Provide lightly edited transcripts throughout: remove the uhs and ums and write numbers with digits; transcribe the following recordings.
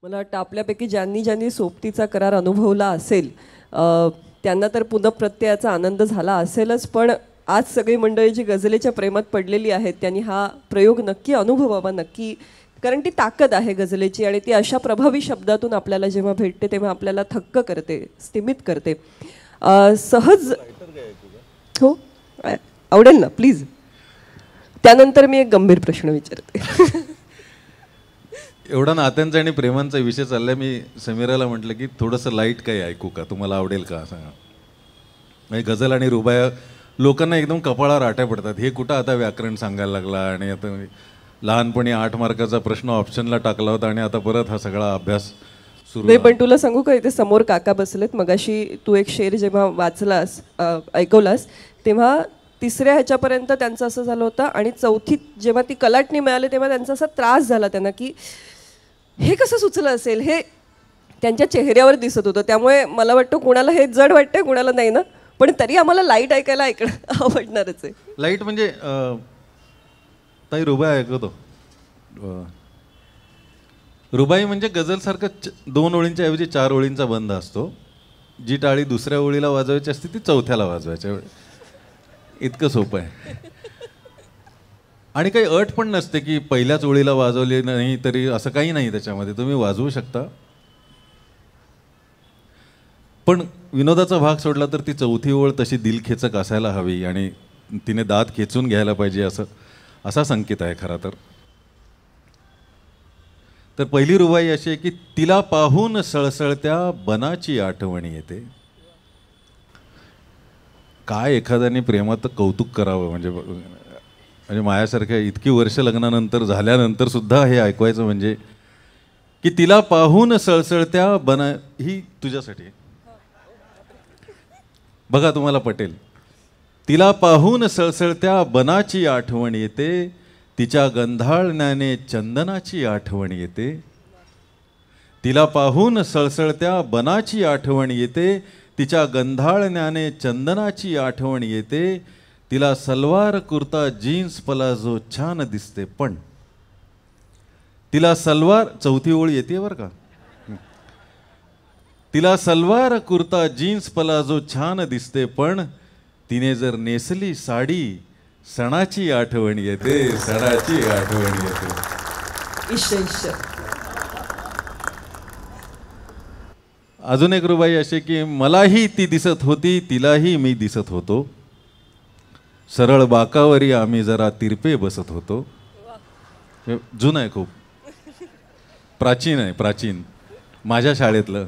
मला वाटतं आपल्यापैकी ज्यांनी ज्यांनी सोबतीचा करार अनुभवला असेल त्यांना तर पुनःप्रत्ययाचा आनंद झाला असेलच, पण आज सगळी मंडळी जी गझलेच्या प्रेमात पडलेली आहेत त्यांनी हा प्रयोग नक्की अनुभवावा, नक्की. कारण ती ताकद आहे गझलेची आणि ती अशा प्रभावी शब्दातून आपल्याला जेव्हा भेटते तेव्हा आपल्याला थक्क करते, स्तिमित करते. सहज हो आवडेल ना, प्लीज. त्यानंतर मी एक गंभीर प्रश्न विचारते. एवढा नात्यांचा आणि प्रेमांचा विषय चाललाय, मी समीराला म्हटलं की थोडंसं लाईट काही ऐकू का, तुम्हाला आवडेल का सांगा. म्हणजे गझल आणि रुबाया लोकांना एकदम कपाळावर आट्या पडतात. हे कुठं आता व्याकरण सांगायला लागला, आणि आता लहानपणी 8 मार्काचा प्रश्न ऑप्शनला टाकला होता आणि आता परत हा सगळा अभ्यास सुरू. नाही, पण तुला सांगू का, इथे समोर काका बसलेत. मगाशी तू एक शेर जेव्हा वाचलास, ऐकवलास, तेव्हा 3ऱ्या ह्याच्यापर्यंत त्यांचं असं झालं होतं आणि 4थीत जेव्हा ती कलाटणी मिळाली तेव्हा त्यांचा असा त्रास झाला त्यांना की हे कसं सुचलं असेल, हे त्यांच्या चेहऱ्यावर दिसत होतं. त्यामुळे मला वाटतं कुणाला हे जड वाटतंय, कुणाला नाही ना, पण तरी आम्हाला लाईट ऐकायला आवडणारच आहे. लाईट म्हणजे ताई रुबाई ऐकवतो. रुबाई म्हणजे गझलसारखं 2 ओळींच्या ऐवजी 4 ओळींचा बंध असतो. जी टाळी दुसऱ्या ओळीला वाजवायची असते ती 4थ्याला वाजवायच्या, इतकं सोपं आहे. आणि काही अट पण नसते की पहिल्याच ओळीला वाजवली नाही तरी, असं काही नाही त्याच्यामध्ये, तुम्ही वाजवू शकता. पण विनोदाचा भाग सोडला तर ती 4थी ओळ तशी दिलखेचक असायला हवी आणि तिने दात खेचून घ्यायला पाहिजे, असा संकेत आहे खरा तर. तर पहिली रुबाई अशी आहे की तिला पाहून सळसळत्या बनाची आठवण येते. काय एखाद्याने प्रेमात कौतुक करावं, म्हणजे माझ्यासारख्या इतकी वर्ष लग्नानंतर झाल्यानंतर सुद्धा हे ऐकवायचं, म्हणजे की तिला पाहून सळसळत्या बना, ही तुझ्यासाठी बघा, तुम्हाला पटेल. तिला पाहून सळसळत्या बनाची आठवण येते, तिच्या गंधाळण्याने चंदनाची आठवण येते. तिला पाहून सळसळत्या बनाची आठवण येते, तिच्या गंधाळण्याने चंदनाची आठवण येते. तिला सलवार कुर्ता जीन्स पलाझो छान दिसते, पण तिला सलवार, 4थी ओळ येते बरं का, तिला सलवार कुर्ता जीन्स पलाझो छान दिसते, पण तिने जर नेसली साडी सणाची आठवण येते, सणाची आठवण येते. इश्श. अजून एक रुबाई अशी की मलाही ती दिसत होती, तिलाही मी दिसत होतो, सरळ बाकावरी आम्ही जरा तिरपे बसत होतो. जुनं आहे, खूप प्राचीन आहे, प्राचीन, माझ्या शाळेतलं.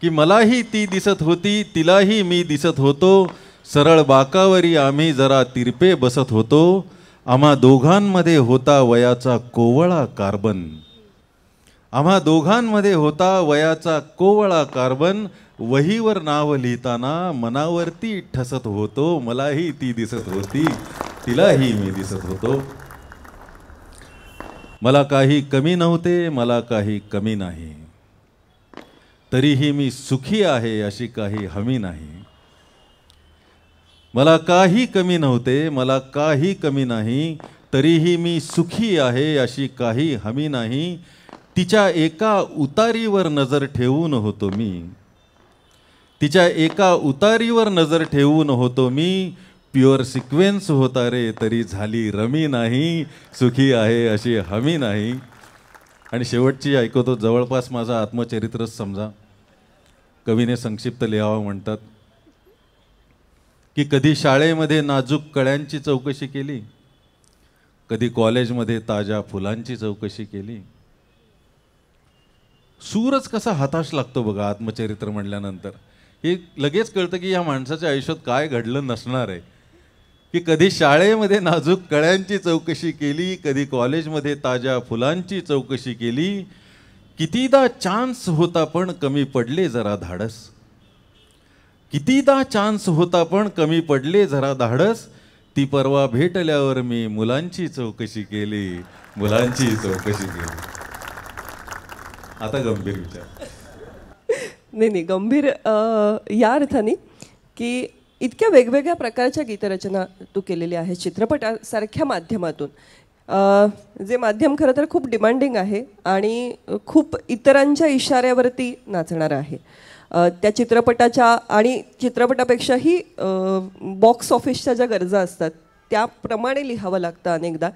की मलाही ती दिसत होती, तिलाही मी दिसत होतो, सरळ बाकावरी आम्ही जरा तिरपे बसत होतो. आम्हा दोघांमध्ये होता वयाचा कोवळा कार्बन, आम्हा दोघांमध्ये होता वयाचा कोवळा कार्बन. वहीवर नाव लिहिताना मनावरती ठसत होतो, मलाही ती दिसत होती, तिलाही मी दिसत होतो. मला काही कमी नव्हते, मला काही कमी नाही, तरीही मी सुखी आहे अशी काही हमी नाही. मला काही कमी नव्हते, मला काही कमी नाही, तरीही मी सुखी आहे अशी काही हमी नाही. तिच्या एका उतारीवर नजर ठेवून होतो मी, तिच्या एका उतारीवर नजर ठेवून होतो मी. प्युअर सिक्वेन्स होता रे तरी झाली रमी नाही, सुखी आहे अशी हमी नाही. आणि शेवटची ऐकवतो, जवळपास माझं आत्मचरित्रच समजा. कवीने संक्षिप्त लिहावं म्हणतात की कधी शाळेमध्ये नाजूक कळ्यांची चौकशी केली, कधी कॉलेजमध्ये ताज्या फुलांची चौकशी केली. सूरच कसा हताश लागतो बघा आत्मचरित्र म्हणल्यानंतर. हे लगेच कळतं की या माणसाच्या आयुष्यात काय घडलं नसणार आहे. की कधी शाळेमध्ये नाजूक कळ्यांची चौकशी केली, कधी कॉलेजमध्ये ताज्या फुलांची चौकशी केली. कितीदा चान्स होता पण कमी पडले जरा धाडस, कितीदा चान्स होता पण कमी पडले जरा धाडस. ती परवा भेटल्यावर मी मुलांची चौकशी केली, मुलांची चौकशी केली. आता गंभीर विचार. नाही, गंभीर या अर्थाने की इतक्या वेगवेगळ्या प्रकारच्या गीतरचना तू केलेली आहे चित्रपटासारख्या माध्यमातून. जे माध्यम खरं तर खूप डिमांडिंग आहे आणि खूप इतरांच्या इशाऱ्यावरती नाचणारं आहे. त्या चित्रपटाच्या आणि चित्रपटापेक्षाही बॉक्स ऑफिसच्या ज्या गरजा असतात त्याप्रमाणे लिहावं लागतं अनेकदा.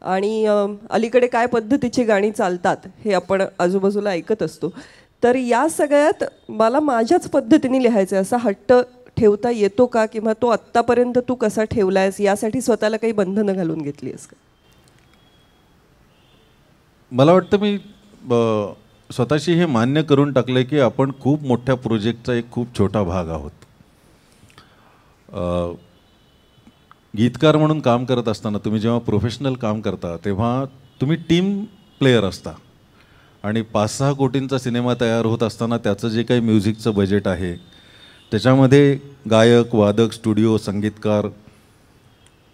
आणि अलीकडे काय पद्धतीची गाणी चालतात हे आपण आजूबाजूला ऐकत असतो. तर या सगळ्यात मला माझ्याच पद्धतीने लिहायचं असा हट्ट ठेवता येतो का, किंवा तो आत्तापर्यंत तू कसा ठेवलायस, यासाठी स्वतःला काही बंधनं घालून घेतली आहेस का? मला वाटतं मी स्वतःशी हे मान्य करून टाकलं की आपण खूप मोठ्या प्रोजेक्टचा एक खूप छोटा भाग आहोत. गीतकार म्हणून काम करत असताना तुम्ही जेव्हा प्रोफेशनल काम करता तेव्हा तुम्ही टीम प्लेयर असता आणि 5-6 कोटींचा सिनेमा तयार होत असताना त्याचं जे काही म्युझिकचं बजेट आहे त्याच्यामध्ये गायक, वादक, स्टुडिओ, संगीतकार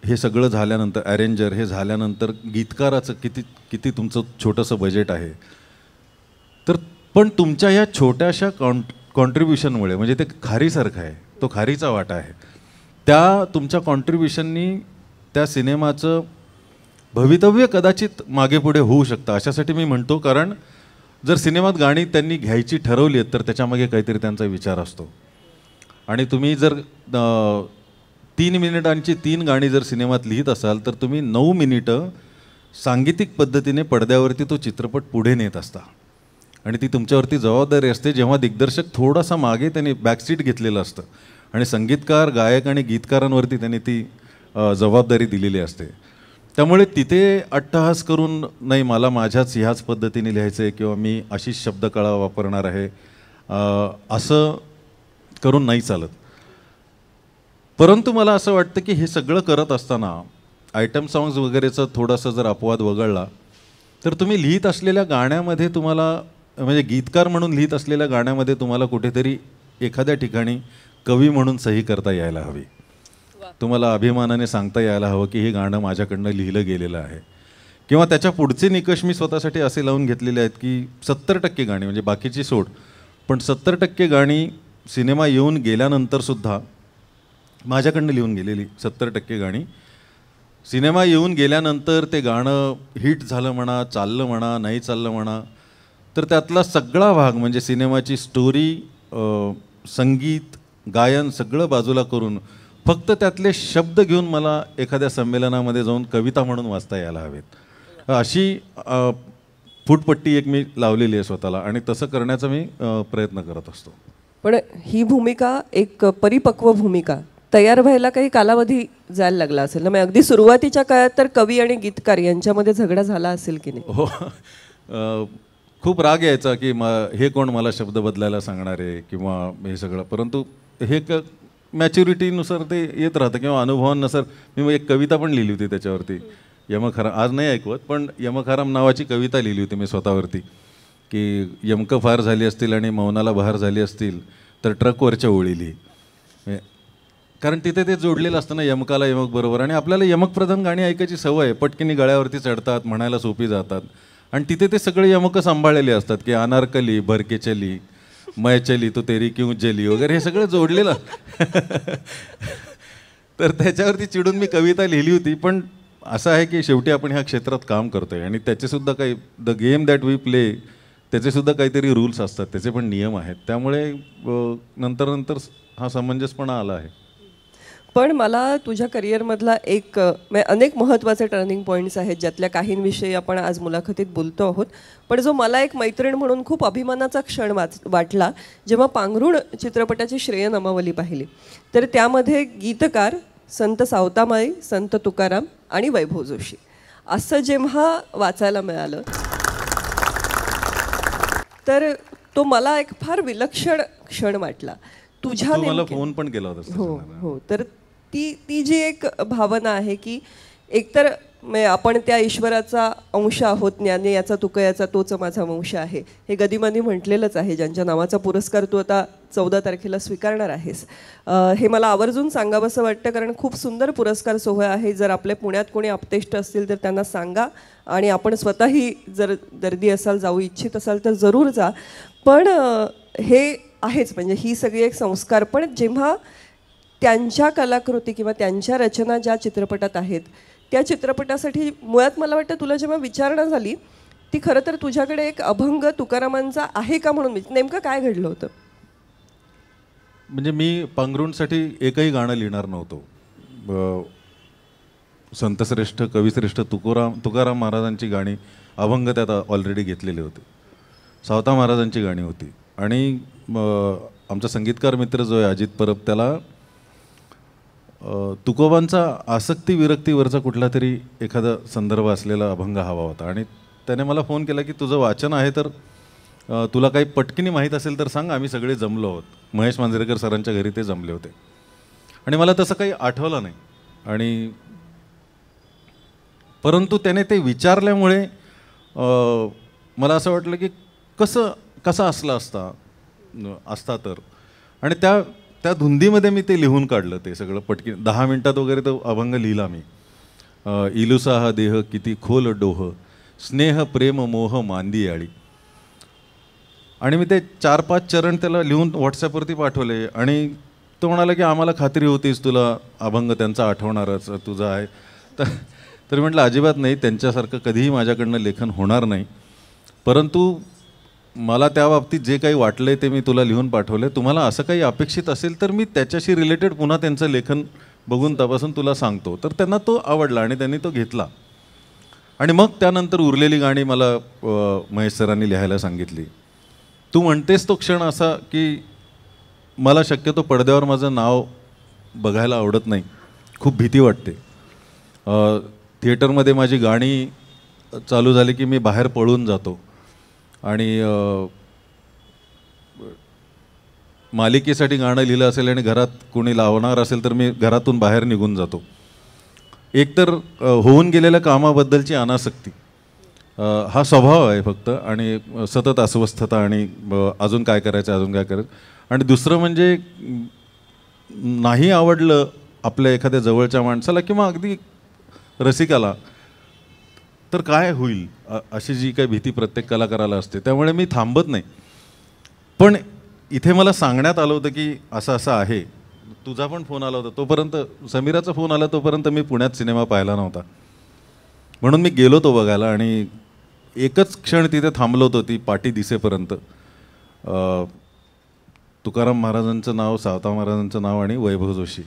हे सगळं झाल्यानंतर, अरेंजर हे झाल्यानंतर गीतकाराचं किती तुमचं छोटंसं बजेट आहे. तर पण तुमच्या ह्या छोट्याशा कॉन्ट्रीब्युशनमुळे, म्हणजे ते खारीसारखं आहे, तो खारीचा वाटा आहे, त्या तुमच्या कॉन्ट्रीब्युशननी त्या सिनेमाचं भवितव्य कदाचित मागे पुढे होऊ शकतं अशासाठी मी म्हणतो. कारण जर सिनेमात गाणी त्यांनी घ्यायची ठरवली आहेत तर त्याच्यामागे काहीतरी त्यांचा विचार असतो. आणि तुम्ही जर 3 मिनिटांची 3 गाणी जर सिनेमात लिहित असाल तर तुम्ही 9 मिनिटं सांगीतिक पद्धतीने पडद्यावरती तो चित्रपट पुढे नेत असता आणि ती तुमच्यावरती जबाबदारी असते. जेव्हा दिग्दर्शक थोडासा मागे त्यांनी बॅकसीट घेतलेलं असतं आणि संगीतकार, गायक आणि गीतकारांवरती त्यांनी ती जबाबदारी दिलेली असते. त्यामुळे तिथे अट्टहास करून नाही मला माझ्याच ह्याच पद्धतीने लिहायचं आहे किंवा मी अशीच शब्दकळा वापरणार आहे असं करून नाही चालत. परंतु मला असं वाटतं की हे सगळं करत असताना आयटम सॉंग्स वगैरेचा थोडासा जर अपवाद वगळला तर तुम्ही लिहित असलेल्या गाण्यामध्ये तुम्हाला, म्हणजे गीतकार म्हणून लिहित असलेल्या गाण्यामध्ये तुम्हाला कुठेतरी एखाद्या ठिकाणी कवी म्हणून सही करता यायला हवी. तुम्हाला अभिमानाने सांगता यायला हवं की हे गाणं माझ्याकडनं लिहिलं गेलेलं आहे. किंवा त्याच्या पुढचे निकष मी स्वतःसाठी असे लावून घेतलेले आहेत की 70% गाणी, म्हणजे बाकीची सोड, पण 70% गाणी सिनेमा येऊन गेल्यानंतरसुद्धा माझ्याकडनं लिहून गेलेली 70% गाणी सिनेमा येऊन गेल्यानंतर ते गाणं हिट झालं म्हणा, चाललं म्हणा, नाही चाललं म्हणा, तर त्यातला सगळा भाग म्हणजे सिनेमाची स्टोरी, संगीत, गायन सगळं बाजूला करून फक्त त्यातले शब्द घेऊन मला एखाद्या संमेलनामध्ये जाऊन कविता म्हणून वाचता यायला हवेत. अशी फुटपट्टी एक मी लावलेली आहे स्वतःला आणि तसं करण्याचा मी प्रयत्न करत असतो. पण ही भूमिका एक परिपक्व भूमिका तयार व्हायला काही कालावधी जायला लागला असेल ना? मग अगदी सुरुवातीच्या काळात तर कवी आणि गीतकार यांच्यामध्ये झगडा झाला असेल की नाही? हो, खूप राग यायचा की हे कोण मला शब्द बदलायला सांगणार आहे किंवा हे सगळं. परंतु हे मॅच्युरिटीनुसार ते येत राहतं किंवा अनुभवांनुसार. मी एक कविता पण लिहिली होती त्याच्यावरती, यमखाराम, आज नाही ऐकवत, पण यमखाराम नावाची कविता लिहिली होती मी स्वतःवरती की यमकं फार झाली असतील आणि मौनाला बहार झाली असतील तर ट्रकवरच्या ओळी लिही. कारण तिथे ते जोडलेलं असतं ना यमकाला यमक बरोबर. आणि आपल्याला यमकप्रधान गाणी ऐकायची सवय आहे, पटकिनी गळ्यावरती चढतात, म्हणायला सोपी जातात आणि तिथे ते सगळे यमकं सांभाळलेले असतात की अनारकली, भरके चली, मैं चली तो तेरी क्यों जली वगैरे, हे सगळं जोडलेलं. तर त्याच्यावरती चिडून मी कविता लिहिली होती. पण असं आहे की शेवटी आपण ह्या क्षेत्रात काम करतोय आणि त्याचेसुद्धा काही, the game that we play, त्याचेसुद्धा काहीतरी रूल्स असतात, त्याचे पण नियम आहेत. त्यामुळे नंतर हा समंजसपणा आला आहे. पण मला तुझ्या करिअरमधला अनेक महत्त्वाचे टर्निंग पॉईंट्स आहेत ज्यातल्या काहींविषयी आपण आज मुलाखतीत बोलतो आहोत. पण जो मला एक मैत्रीण म्हणून खूप अभिमानाचा क्षण वाटला जेव्हा पांघरुण चित्रपटाची श्रेयनामावली पाहिली. तर त्यामध्ये गीतकार संत सावतामाई, संत तुकाराम आणि वैभव जोशी असं जेव्हा वाचायला मिळालं तर तो मला एक फार विलक्षण क्षण वाटला. मला फोन पण केला होता. हो. तर ती जी एक भावना आहे की एकतर आपण त्या ईश्वराचा अंश आहोत, ज्ञाने याचा तुकयाचा तोच माझा वंश आहे, हे गदिमांनी म्हटलेलंच आहे, ज्यांच्या नावाचा पुरस्कार तू आता 14 तारखेला स्वीकारणार आहेस. हे मला आवर्जून सांगावंसं वाटतं कारण खूप सुंदर पुरस्कार सोहळा आहे. जर आपल्या पुण्यात कोणी आपतेष्ट असतील तर त्यांना सांगा आणि आपण स्वतःही जर दर्दी असाल, जाऊ इच्छित असाल तर जरूर जा. पण हे आहेच, म्हणजे ही सगळी एक संस्कार. पण जेव्हा त्यांच्या कलाकृती किंवा त्यांच्या रचना ज्या चित्रपटात आहेत त्या चित्रपटासाठी मुळात मला वाटतं तुला जेव्हा विचारणा झाली ती खरं तर तुझ्याकडे एक अभंग तुकारामांचा आहे का म्हणून नेमकं काय घडलं होतं? म्हणजे मी पांघरुणसाठी एकही गाणं लिहिणार नव्हतो. संतश्रेष्ठ कविश्रेष्ठ तुकाराम महाराजांची गाणी अभंग त्यात ऑलरेडी घेतलेले होते. सावता महाराजांची गाणी होती आणि आमचा संगीतकार मित्र जो आहे अजित परब, त्याला तुकोबांचा आसक्ती विरक्तीवरचा कुठला तरी एखादा संदर्भ असलेला अभंग हवा होता आणि त्याने मला फोन केला की तुझं वाचन आहे तर तुला काही पटकिनी माहीत असेल तर सांग. आम्ही सगळे जमलो आहोत. महेश मांजरेकर सरांच्या घरी ते जमले होते आणि मला तसं काही आठवलं नाही आणि परंतु त्याने ते विचारल्यामुळे मला असं वाटलं की कसा असला असता तर. आणि त्या धुंदीमध्ये मी ते लिहून काढलं ते सगळं पटकी 10 मिनिटात वगैरे तो अभंग लिहिला मी. इलुसा हा देह किती खोल डोह, स्नेह प्रेम मोह मांदी आळी. आणि मी ते 4-5 चरण त्याला लिहून व्हॉट्सॲपवरती पाठवले आणि तो म्हणाला की आम्हाला खात्री होतीच तुला अभंग त्यांचा आठवणारच तुझा आहे. तर म्हटलं अजिबात नाही, त्यांच्यासारखं कधीही माझ्याकडनं लेखन होणार नाही. परंतु मला त्या बाबतीत जे काही वाटलं ते मी तुला लिहून पाठवले. तुम्हाला असं काही अपेक्षित असेल तर मी त्याच्याशी रिलेटेड पुन्हा त्यांचं लेखन बघून तपासून तुला सांगतो. तर त्यांना तो आवडला आणि त्यांनी तो घेतला आणि मग त्यानंतर उरलेली गाणी मला महेश सरांनी लिहायला सांगितली. तू म्हणतेस तो क्षण असा की मला शक्यतो पडद्यावर माझं नाव बघायला आवडत नाही, खूप भीती वाटते. थिएटरमध्ये माझी गाणी चालू झाली की मी बाहेर पळून जातो आणि मालिकेसाठी गाणं लिहिलं असेल आणि घरात कोणी लावणार असेल तर मी घरातून बाहेर निघून जातो. एकतर होऊन गेलेल्या कामाबद्दलची अनासक्ती हा स्वभाव आहे फक्त आणि सतत अस्वस्थता आणि अजून काय करायचं. आणि दुसरं म्हणजे नाही आवडलं आपल्या एखाद्या जवळच्या माणसाला किंवा अगदी रसिकाला तर काय होईल अशी जी काही भीती प्रत्येक कलाकाराला असते. त्यामुळे मी थांबत नाही. पण इथे मला सांगण्यात आलं होतं की असं आहे. तुझा पण फोन आला होता तोपर्यंत, समीराचा फोन आला तोपर्यंत मी पुण्यात सिनेमा पाहिला नव्हता. म्हणून मी गेलो तो बघायला आणि एकच क्षण तिथे थांबलो होतो ती पाटी दिसेपर्यंत. तुकाराम महाराजांचं नाव, सावता महाराजांचं नाव आणि वैभव जोशी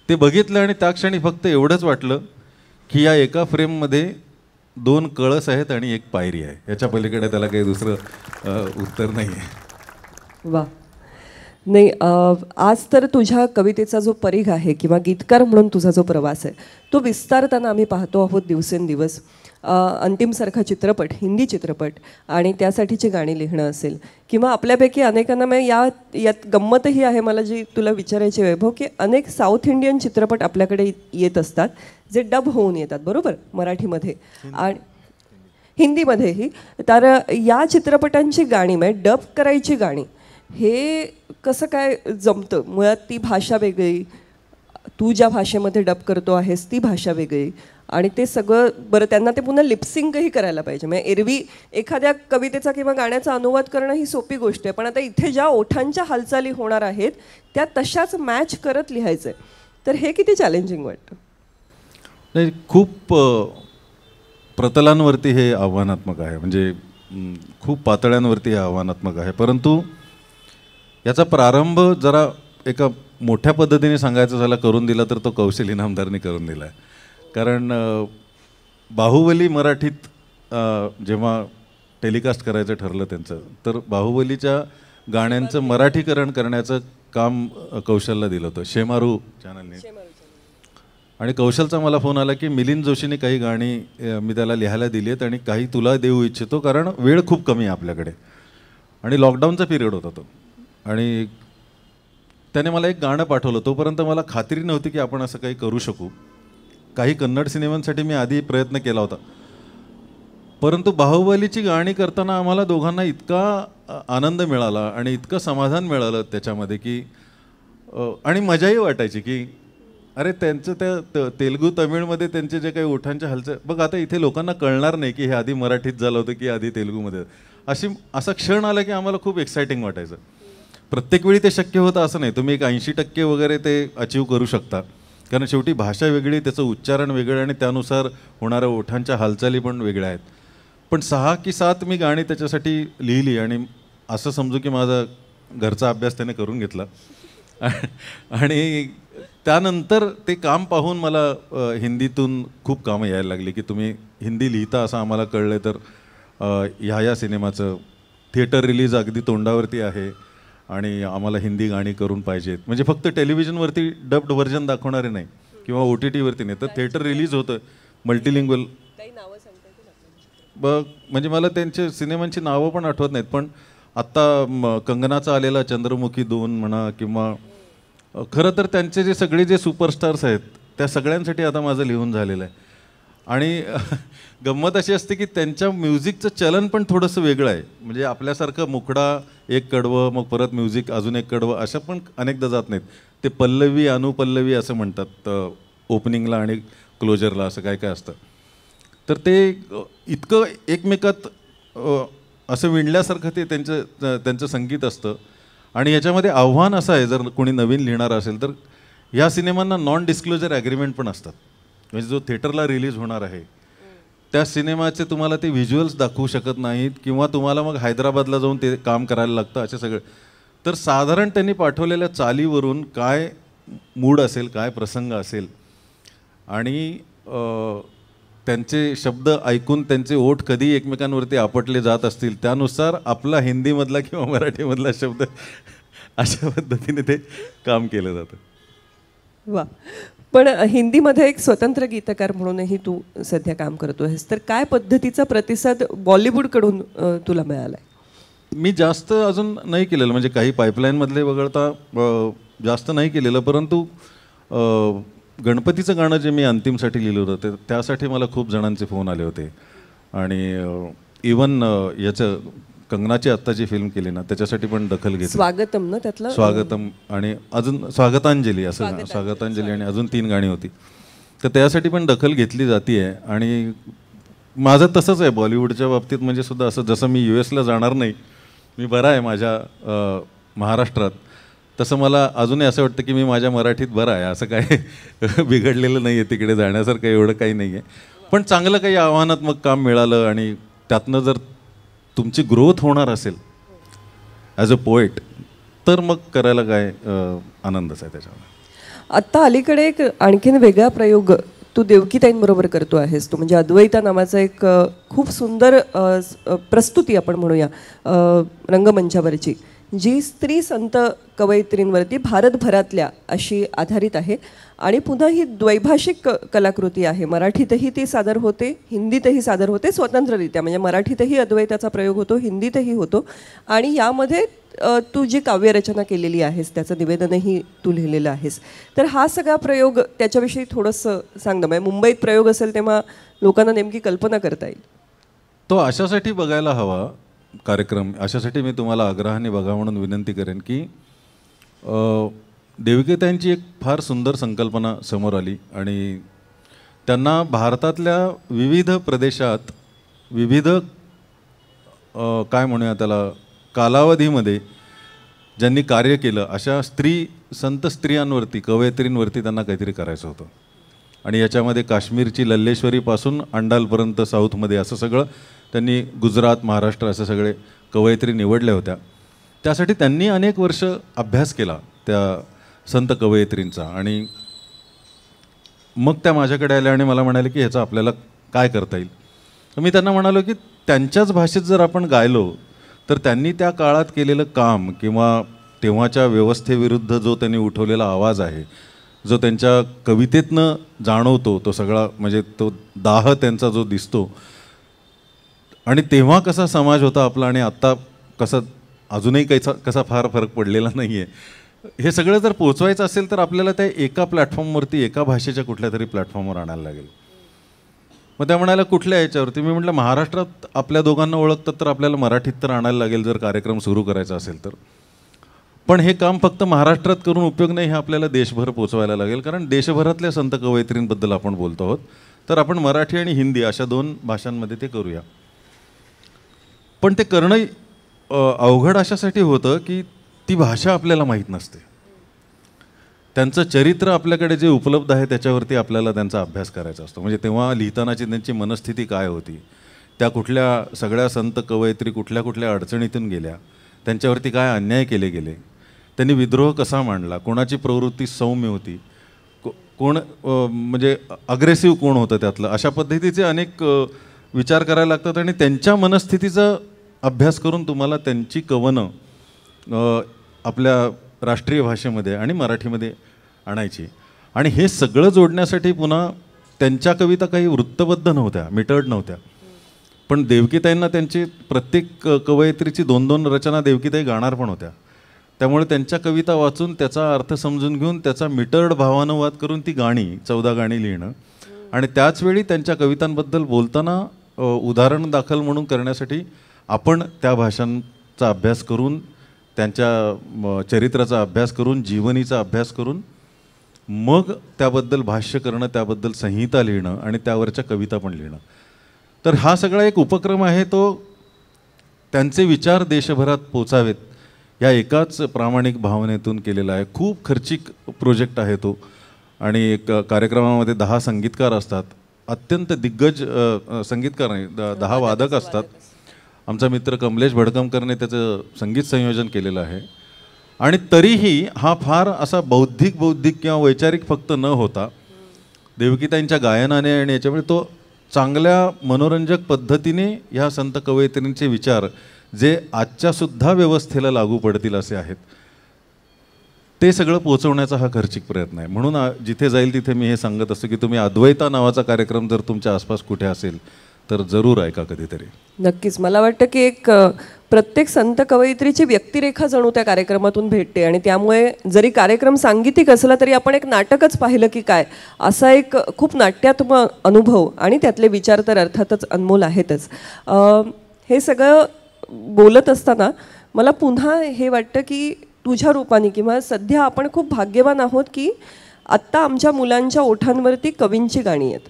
ते बघितलं आणि त्या क्षणी फक्त एवढंच वाटलं की या एका फ्रेममध्ये 2 कळस आहेत आणि 1 पायरी आहे. याच्या पलीकडे त्याला काही दुसरं उत्तर नाही आहे. वा. नाही, आज तर तुझ्या कवितेचा जो परीघ आहे किंवा गीतकार म्हणून तुझा जो प्रवास आहे तो विस्तारताना आम्ही पाहतो आहोत दिवसेंदिवस. अंतिमसारखा चित्रपट, हिंदी चित्रपट आणि त्यासाठीची गाणी लिहिणं असेल किंवा आपल्यापैकी अनेकांना मग यात गंमतही आहे मला जी तुला विचारायची वैभव, की अनेक साऊथ इंडियन चित्रपट आपल्याकडे येत असतात जे डब होऊन येतात, बरोबर, मराठीमध्ये आणि हिंदीमध्येही. तर या चित्रपटांची गाणी म्हणजे डब करायची गाणी हे कसं काय जमतं? मुळात ती भाषा वेगळी, तू ज्या भाषेमध्ये डब करतो आहेस ती भाषा वेगळी आणि ते सगळं बरं त्यांना ते पुन्हा लिपसिंगही करायला पाहिजे. म्हणजे एरवी एखाद्या कवितेचा किंवा गाण्याचा अनुवाद करणं ही सोपी गोष्ट आहे, पण आता इथे ज्या ओठांच्या हालचाली होणार आहेत त्या तशाच मॅच करत लिहायचं आहे. तर हे किती चॅलेंजिंग वाटतं? नाही, खूप प्रतलांवरती हे आव्हानात्मक आहे. म्हणजे खूप पातळ्यांवरती हे आव्हानात्मक आहे. परंतु याचा प्रारंभ जरा एका मोठ्या पद्धतीने सांगायचं झाला करून दिला तर तो कौशल इनामदारने करून दिला आहे. कारण बाहुबली मराठीत जेव्हा टेलिकास्ट करायचं ठरलं त्यांचं, तर बाहुबलीच्या गाण्यांचं मराठीकरण करण्याचं काम कौशलला दिलं होतं शेमारू चॅनलने. आणि कौशलचा मला फोन आला की मिलिंद जोशीने काही गाणी मी त्याला लिहायला दिली आहेत आणि काही तुला देऊ इच्छितो कारण वेळ खूप कमी आहे आपल्याकडे. आणि लॉकडाऊनचा पिरियड होता तो आणि त्याने मला एक गाणं पाठवलं. तोपर्यंत मला खात्री नव्हती की आपण असं काही करू शकू. काही कन्नड सिनेमांसाठी मी आधी प्रयत्न केला होता, परंतु बाहुबलीची गाणी करताना आम्हाला दोघांना इतका आनंद मिळाला आणि इतकं समाधान मिळालं त्याच्यामध्ये की आणि मजाही वाटायची की अरे त्यांचं त्या तेलुगू तमिळमध्ये त्यांचे जे काही ओठांच्या हालचाल बघ, आता इथे लोकांना कळणार नाही की हे आधी मराठीत झालं होतं की आधी तेलुगूमध्ये. असा क्षण आला की आम्हाला खूप एक्सायटिंग वाटायचं. प्रत्येक वेळी ते शक्य होतं असं नाही, तुम्ही एक 80% वगैरे ते अचीव करू शकता कारण शेवटी भाषा वेगळी, त्याचं उच्चारण वेगळं आणि त्यानुसार होणाऱ्या ओठांच्या हालचाली पण वेगळ्या आहेत. पण 6 की 7 मी गाणी त्याच्यासाठी लिहिली आणि असं समजू की माझा घरचा अभ्यास त्याने करून घेतला. आणि त्यानंतर ते काम पाहून मला हिंदीतून खूप कामं यायला लागली की तुम्ही हिंदी लिहिता असं आम्हाला कळलं तर ह्या सिनेमाचं थिएटर रिलीज अगदी तोंडावरती आहे आणि आम्हाला हिंदी गाणी करून पाहिजेत. म्हणजे फक्त टेलिव्हिजनवरती डब्ड व्हर्जन दाखवणारे नाही किंवा OTT वरती नाही, तर थिएटर रिलीज होतं मल्टिलिंग्वल. म्हणजे मला त्यांचे सिनेमांची नावं पण आठवत नाहीत, पण आत्ता कंगनाचा आलेला चंद्रमुखी 2 म्हणा किंवा खरं तर त्यांचे जे सगळे जे सुपरस्टार्स आहेत त्या सगळ्यांसाठी आता माझं लिहून झालेलं आहे. आणि गंमत अशी असते की त्यांच्या म्युझिकचं चलन पण थोडंसं वेगळं आहे. म्हणजे आपल्यासारखं मुखडा एक कडवं मग परत म्युझिक अजून एक कडवं अशा पण अनेकदा जात नाहीत. ते पल्लवी अनुपल्लवी असं म्हणतात ओपनिंगला आणि क्लोजरला, असं काय काय असतं. तर ते इतकं एकमेकात असं विणल्यासारखं ते त्यांचं संगीत असतं. आणि याच्यामध्ये आव्हान असं आहे, जर कोणी नवीन लिहिणार असेल तर ह्या सिनेमांना नॉन डिस्क्लोजर ॲग्रीमेंट पण असतात. म्हणजे जो थिएटरला रिलीज होणार आहे त्या सिनेमाचे तुम्हाला ते व्हिज्युअल्स दाखवू शकत नाहीत किंवा तुम्हाला मग हैदराबादला जाऊन ते काम करायला लागतं असे सगळे. तर साधारण त्यांनी पाठवलेल्या चालीवरून काय मूड असेल, काय प्रसंग असेल आणि त्यांचे शब्द ऐकून त्यांचे ओठ कधी एकमेकांवरती आपटले जात असतील त्यानुसार आपला हिंदीमधला किंवा मराठीमधला शब्द अशा पद्धतीने ते काम केलं जातं. वा. पण हिंदीमध्ये एक स्वतंत्र गीतकार म्हणूनही तू सध्या काम करतो आहेस, तर काय पद्धतीचा प्रतिसाद बॉलिवूडकडून तुला मिळाला आहे? मी जास्त अजून नाही केलेलं, म्हणजे काही पाईपलाईनमधले वगळता जास्त नाही केलेलं. परंतु गणपतीचं गाणं जे मी अंतिमसाठी लिहिलं होतं त्यासाठी मला खूप जणांचे फोन आले होते. आणि इवन याचं कंगनाची आत्ता जी फिल्म केली ना त्याच्यासाठी पण दखल घेतली. स्वागतम ना त्यातलं, स्वागतम आणि अजून स्वागतांजली असं स्वागतांजली आणि अजून 3 गाणी होती. तर त्यासाठी पण दखल घेतली जाते आहे. आणि माझं तसंच आहे बॉलिवूडच्या बाबतीत, म्हणजे सुद्धा असं जसं मी US ला जाणार नाही, मी बरा आहे माझ्या महाराष्ट्रात, तसं मला अजूनही असं वाटतं की मी माझ्या मराठीत बरा आहे. असं काय बिघडलेलं नाही आहे, तिकडे जाण्यासारखं एवढं काही नाही आहे. पण चांगलं काही आव्हानात्मक काम मिळालं आणि त्यातनं जर तुमची ग्रोथ होणार असेल ॲज अ पोएट तर मग करायला काय आनंदच आहे त्याच्यामध्ये. आत्ता अलीकडे एक आणखीन वेगळा प्रयोग तू देवकीताईंबरोबर करतो आहेस. तो म्हणजे अद्वैता नावाचा एक खूप सुंदर प्रस्तुती आपण म्हणूया रंगमंचावरची, जी स्त्री संत कवयित्रींवरती भारतभरातल्या अशी आधारित आहे. आणि पुन्हा ही द्वैभाषिक कलाकृती आहे. मराठीतही ती सादर होते, हिंदीतही सादर होते स्वतंत्ररित्या. म्हणजे मराठीतही अद्वैताचा प्रयोग होतो, हिंदीतही होतो. आणि यामध्ये तू जी काव्यरचना केलेली आहेस त्याचं निवेदनही तू लिहिलेलं आहेस. तर हा सगळा प्रयोग त्याच्याविषयी थोडंसं सांग ना. म्हणजे मुंबईत प्रयोग असेल तेव्हा लोकांना नेमकी कल्पना करता येईल. तो अशासाठी बघायला हवा कार्यक्रम, अशासाठी मी तुम्हाला आग्रहाने बघा म्हणून विनंती करेन की देवकीताईंची एक फार सुंदर संकल्पना समोर आली आणि त्यांना भारतातल्या विविध प्रदेशात विविध काय म्हणूया त्याला कालावधीमध्ये ज्यांनी कार्य केलं अशा संत स्त्रियांवरती, कवयित्रींवरती त्यांना काहीतरी करायचं होतं. आणि याच्यामध्ये काश्मीरची लल्लेश्वरीपासून अंडालपर्यंत साऊथमध्ये असं सगळं त्यांनी, गुजरात, महाराष्ट्र असे सगळे कवयित्री निवडल्या होत्या. त्यासाठी त्यांनी अनेक वर्ष अभ्यास केला त्या संत कवयित्रींचा. आणि मग त्या माझ्याकडे आल्या आणि मला म्हणाले की ह्याचं आपल्याला काय करता येईल. तर मी त्यांना म्हणालो की त्यांच्याच भाषेत जर आपण गायलो तर त्यांनी त्या काळात केलेलं काम किंवा तेव्हाच्या व्यवस्थेविरुद्ध जो त्यांनी उठवलेला आवाज आहे, जो त्यांच्या कवितेतनं जाणवतो, तो सगळा म्हणजे तो दाह त्यांचा जो दिसतो, आणि तेव्हा कसा समाज होता आपला आणि आत्ता कसा अजूनही कसा फार फरक पडलेला नाही आहे, हे सगळं जर पोचवायचं असेल तर आपल्याला त्या एका प्लॅटफॉर्मवरती, एका भाषेच्या कुठल्या तरी प्लॅटफॉर्मवर आणायला लागेल. मग त्या म्हणाल्या कुठल्या याच्यावरती. मी म्हटलं महाराष्ट्रात आपल्या दोघांना ओळखतात तर आपल्याला मराठीत तर आणायला लागेल जर कार्यक्रम सुरू करायचा असेल तर. पण हे काम फक्त महाराष्ट्रात करून उपयोग नाही, हे आपल्याला देशभर पोचवायला लागेल. कारण देशभरातल्या संत कवयित्रींबद्दल आपण बोलतो आहोत, तर आपण मराठी आणि हिंदी अशा 2 भाषांमध्ये ते करूया. पण ते करणं अवघड अशासाठी होतं की ती भाषा आपल्याला माहीत नसते. त्यांचं चरित्र आपल्याकडे जे उपलब्ध आहे त्याच्यावरती आपल्याला त्यांचा अभ्यास करायचा असतो. म्हणजे तेव्हा लिहितानाची त्यांची मनस्थिती काय होती, त्या कुठल्या सगळ्या संत कवयित्री कुठल्या कुठल्या अडचणीतून गेल्या, त्यांच्यावरती काय अन्याय केले गेले, त्यांनी विद्रोह कसा मांडला, कोणाची प्रवृत्ती सौम्य होती, कोण म्हणजे अग्रेसिव्ह कोण होतं त्यातलं, अशा पद्धतीचे अनेक विचार करायला लागतात. आणि त्यांच्या मनस्थितीचा अभ्यास करून तुम्हाला त्यांची कवनं आपल्या राष्ट्रीय भाषेमध्ये आणि मराठीमध्ये आणायची. आणि हे सगळं जोडण्यासाठी पुन्हा त्यांच्या कविता काही वृत्तबद्ध नव्हत्या, मिटर्ड नव्हत्या. पण देवकीताईंना त्यांची प्रत्येक कवयित्रीची 2-2 रचना देवकीताई गाणार पण होत्या. त्यामुळे त्यांच्या कविता वाचून त्याचा अर्थ समजून घेऊन त्याचा मिटर्ड भावानुवाद करून ती गाणी 14 गाणी लिहिणं आणि त्याचवेळी त्यांच्या कवितांबद्दल बोलताना उदाहरण दाखल म्हणून करण्यासाठी आपण त्या भाषांचा अभ्यास करून, त्यांच्या चरित्राचा अभ्यास करून, जीवनीचा अभ्यास करून मग त्याबद्दल भाष्य करणं, त्याबद्दल संहिता लिहिणं आणि त्यावरच्या कविता पण लिहिणं. तर हा सगळा एक उपक्रम आहे, तो त्यांचे विचार देशभरात पोचावेत या एकाच प्रामाणिक भावनेतून केलेला आहे. खूप खर्चिक प्रोजेक्ट आहे तो. आणि एक कार्यक्रमामध्ये 10 संगीतकार असतात, अत्यंत दिग्गज संगीतकार नाही, 10 वादक असतात. आमचा मित्र कमलेश भडकमकरने त्याचं संगीत संयोजन केलेलं आहे. आणि तरीही हा फार असा बौद्धिक किंवा वैचारिक फक्त न होता देवकीताईंच्या गायनाने आणि याच्यामुळे तो चांगल्या मनोरंजक पद्धतीने ह्या संत कवयित्रींचे विचार जे आजच्या सुद्धा व्यवस्थेला लागू पडतील असे आहेत ते सगळं पोहोचवण्याचा हा खर्चिक प्रयत्न आहे. म्हणून जिथे जाईल तिथे मी हे सांगत असतो की तुम्ही अद्वैता नावाचा कार्यक्रम जर तुमच्या आसपास कुठे असेल तर जरूर ऐका कधीतरी. नक्कीच. मला वाटतं की एक प्रत्येक संत कवयित्रीची व्यक्तिरेखा जणू त्या कार्यक्रमातून भेटते आणि त्यामुळे जरी कार्यक्रम सांगीतिक असला तरी आपण एक नाटकच पाहिलं की काय, असा एक खूप नाट्यात्मक अनुभव आणि त्यातले विचार तर अर्थातच अनमोल आहेतच. हे सगळं बोलत असताना मला पुन्हा हे वाटतं की तुझ्या रूपाने किंवा सध्या आपण खूप भाग्यवान आहोत की आत्ता आमच्या मुलांच्या ओठांवरती कवींची गाणी आहेत.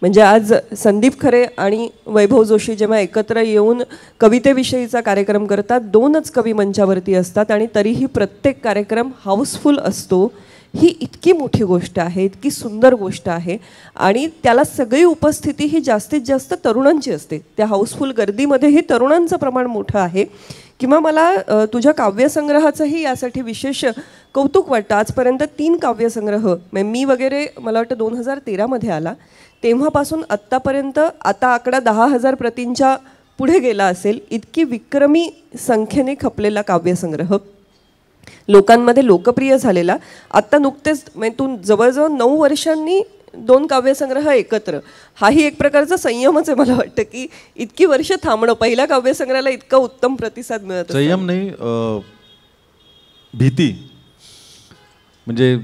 म्हणजे आज संदीप खरे आणि वैभव जोशी जेव्हा एकत्र येऊन कवितेविषयीचा कार्यक्रम करतात, 2च कवी मंचावरती असतात आणि तरीही प्रत्येक कार्यक्रम हाऊसफुल असतो. ही इतकी मोठी गोष्ट आहे, इतकी सुंदर गोष्ट आहे आणि त्याला सगळी उपस्थिती ही जास्तीत जास्त तरुणांची असते. त्या हाऊसफुल गर्दीमध्येही तरुणांचं प्रमाण मोठं आहे. किंवा मला तुझ्या काव्यसंग्रहाचंही यासाठी विशेष कौतुक वाटतं. आजपर्यंत 3 काव्यसंग्रह मी वगैरे मला वाटतं 2013मध्ये आला, तेव्हापासून आत्तापर्यंत आता आकडा 10,000 प्रतींच्या पुढे गेला असेल. इतकी विक्रमी संख्येने खपलेला काव्यसंग्रह, लोकांमध्ये लोकप्रिय झालेला. आत्ता नुकतेच म्हणजे तू जवळजवळ 9 वर्षांनी 2 काव्यसंग्रह एकत्र, हाही एक प्रकारचा संयमच आहे. मला वाटतं की इतकी वर्ष थांबणं, पहिल्या काव्यसंग्रहाला इतका उत्तम प्रतिसाद मिळत, संयम नाही भीती. म्हणजे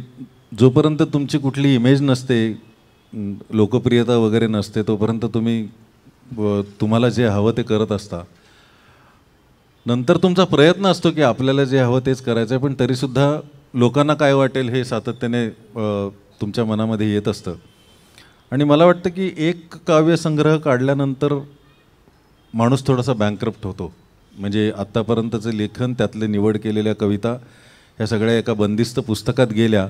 जोपर्यंत तुमची कुठली इमेज नसते, लोकप्रियता वगैरे नसते, तोपर्यंत तुम्हाला जे हवं ते करत असता. नंतर तुमचा प्रयत्न असतो की आपल्याला जे हवं तेच करायचं आहे, पण तरीसुद्धा लोकांना काय वाटेल हे सातत्याने तुमच्या मनामध्ये येत असतं. आणि मला वाटतं की एक काव्यसंग्रह काढल्यानंतर माणूस थोडासा बँकरप्ट होतो. म्हणजे आत्तापर्यंतचं लेखन, त्यातले निवड केलेल्या कविता ह्या सगळ्या एका बंदिस्त पुस्तकात गेल्या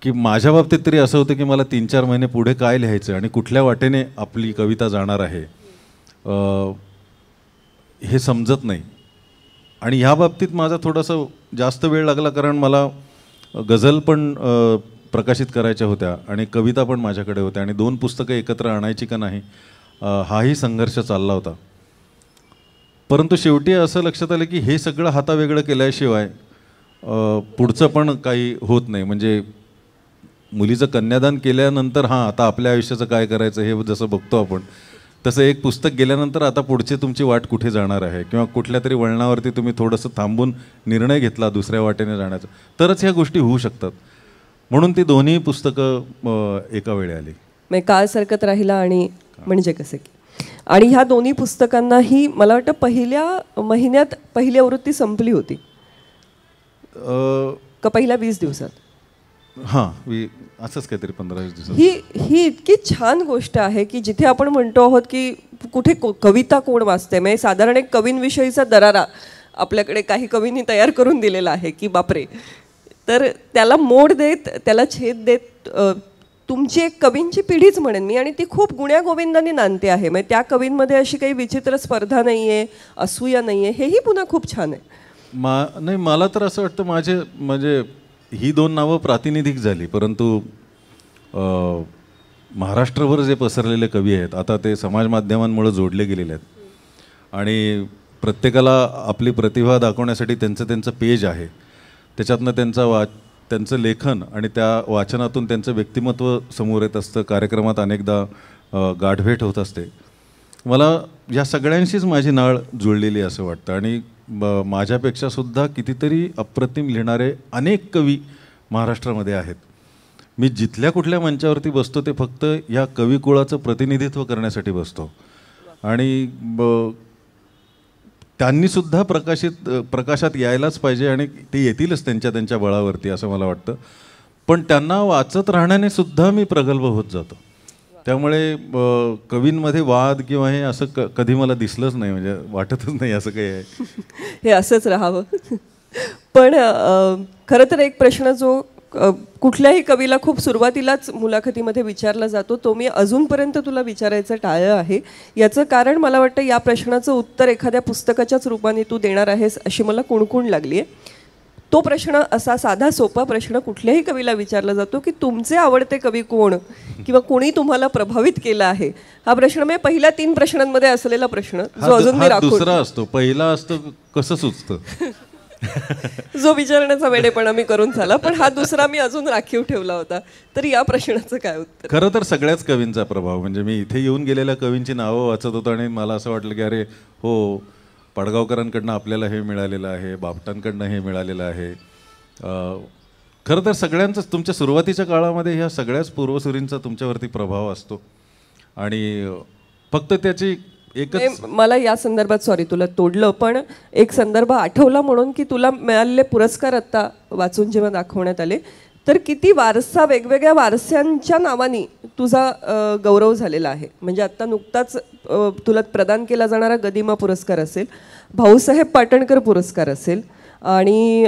की माझ्या बाबतीत तरी असं होतं की मला 3-4 महिने पुढे काय लिहायचं आणि कुठल्या वाटेने आपली कविता जाणार आहे हे समजत नाही. आणि ह्या बाबतीत माझा थोडासा जास्त वेळ लागला, कारण मला गझल पण प्रकाशित करायच्या होत्या आणि कविता पण माझ्याकडे होत्या आणि 2 पुस्तकं एकत्र आणायची का नाही हाही संघर्ष चालला होता. परंतु शेवटी असं लक्षात आलं की हे सगळं हातावेगळं केल्याशिवाय पुढचं पण काही होत नाही. म्हणजे मुलीचं कन्यादान केल्यानंतर हां आता आपल्या आयुष्याचं काय करायचं हे जसं बघतो आपण, तसं एक पुस्तक गेल्यानंतर आता पुढची तुमची वाट कुठे जाणार आहे किंवा कुठल्या तरी वळणावरती तुम्ही थोडंसं थांबून निर्णय घेतला दुसऱ्या वाटेने जाण्याचा, तरच ह्या गोष्टी होऊ शकतात. म्हणून ती दोन्ही पुस्तकं एका वेळी आली. म्हणजे काळ सरकत राहिला आणि म्हणजे कसं की, आणि ह्या दोन्ही पुस्तकांनाही मला वाटतं पहिल्या महिन्यात पहिली आवृत्ती संपली होती का पहिल्या 20 दिवसात? हां, असंच काहीतरी 15-20 दिवसात. ही इतकी छान गोष्ट आहे की जिथे आपण म्हणतो आहोत की कुठे कविता कोण वाचते, म्हणजे साधारण एक कवींविषयीचा दरारा आपल्याकडे काही कवींनी तयार करून दिलेला आहे की बापरे तर त्याला मोड देत, त्याला छेद देत तुमची एक कवींची पिढीच म्हणेन मी, आणि ती खूप गुण्यागोविंदाने नांदते आहे. म्हणजे त्या कवींमध्ये अशी काही विचित्र स्पर्धा नाही आहे, असूया नाही आहे, हेही पुन्हा खूप छान आहे. नाही, मला तर असं वाटतं माझे म्हणजे ही दोन नावं प्रातिनिधिक झाली, परंतु महाराष्ट्रभर जे पसरलेले कवी आहेत आता ते समाज माध्यमांमुळे जोडले गेलेले आहेत आणि प्रत्येकाला आपली प्रतिभा दाखवण्यासाठी त्यांचं पेज आहे, त्याच्यातनं त्यांचं लेखन आणि त्या वाचनातून त्यांचं व्यक्तिमत्व समोर येत असतं. कार्यक्रमात अनेकदा गाठभेट होत असते. मला या सगळ्यांशीच माझी नाळ जुळलेली असं वाटतं आणि माझ्यापेक्षा सुद्धा कितीतरी अप्रतिम लिहिणारे अनेक कवी महाराष्ट्रामध्ये आहेत. मी जिथल्या कुठल्या मंचावरती बसतो ते फक्त या कविकुळाचं प्रतिनिधित्व करण्यासाठी बसतो आणि त्यांनीसुद्धा प्रकाशात यायलाच पाहिजे आणि ते येतीलच त्यांच्या बळावरती असं मला वाटतं. पण त्यांना वाचत राहण्याने सुद्धा मी प्रगल्भ होत जातो. त्यामुळे कवींमध्ये वाद किंवा हे असं कधी मला दिसलंच नाही, म्हणजे वाटतच नाही असं काही आहे. हे असंच राहावं. पण खरं तर एक प्रश्न जो कुठल्याही कवीला खूप सुरुवातीलाच मुलाखतीमध्ये विचारला जातो तो मी अजूनपर्यंत तुला विचारायचं टाळलं आहे. याचं कारण मला वाटतं या प्रश्नाचं उत्तर एखाद्या पुस्तकाच्याच रूपाने तू देणार आहेस अशी मला कुणकुण लागली आहे. तो प्रश्न असा साधा सोपा प्रश्न कुठल्याही कवीला विचारला जातो की तुमचे आवडते कवी कोण किंवा कोणी तुम्हाला प्रभावित केलं आहे. हा प्रश्न म्हणजे पहिल्या 3 प्रश्नांमध्ये असलेला प्रश्न जो अजून मी राखून, दुसरा असतो, पहिला असतो कसं सुचतं जो विचारण्याचा वेडेपणा मी करून झाला, पण हा दुसरा मी अजून राखीव ठेवला होता. तर या प्रश्नाचं काय उत्तर? खरं तर सगळ्याच कवींचा प्रभाव, म्हणजे मी इथे येऊन गेलेल्या कवींची नावं वाचत होतो आणि मला असं वाटलं की अरे हो, पाडगावकरांकडनं आपल्याला हे मिळालेलं आहे, बापटांकडनं हे मिळालेलं आहे. खरं तर सगळ्यांचंच तुमच्या सुरुवातीच्या काळामध्ये ह्या सगळ्याच पूर्वसुरींचा तुमच्यावरती प्रभाव असतो आणि फक्त त्याची एकच, मला या संदर्भात सॉरी तुला तोडलं, पण एक संदर्भ आठवला म्हणून की तुला मिळालेले पुरस्कार आत्ता वाचून जेव्हा दाखवण्यात आले तर किती वारसा, वेगवेगळ्या वारसांच्या नावाने तुझा गौरव झालेला आहे. म्हणजे आत्ता नुकताच तुला प्रदान केला जाणारा गदिमा पुरस्कार असेल, भाऊसाहेब पाटणकर पुरस्कार असेल आणि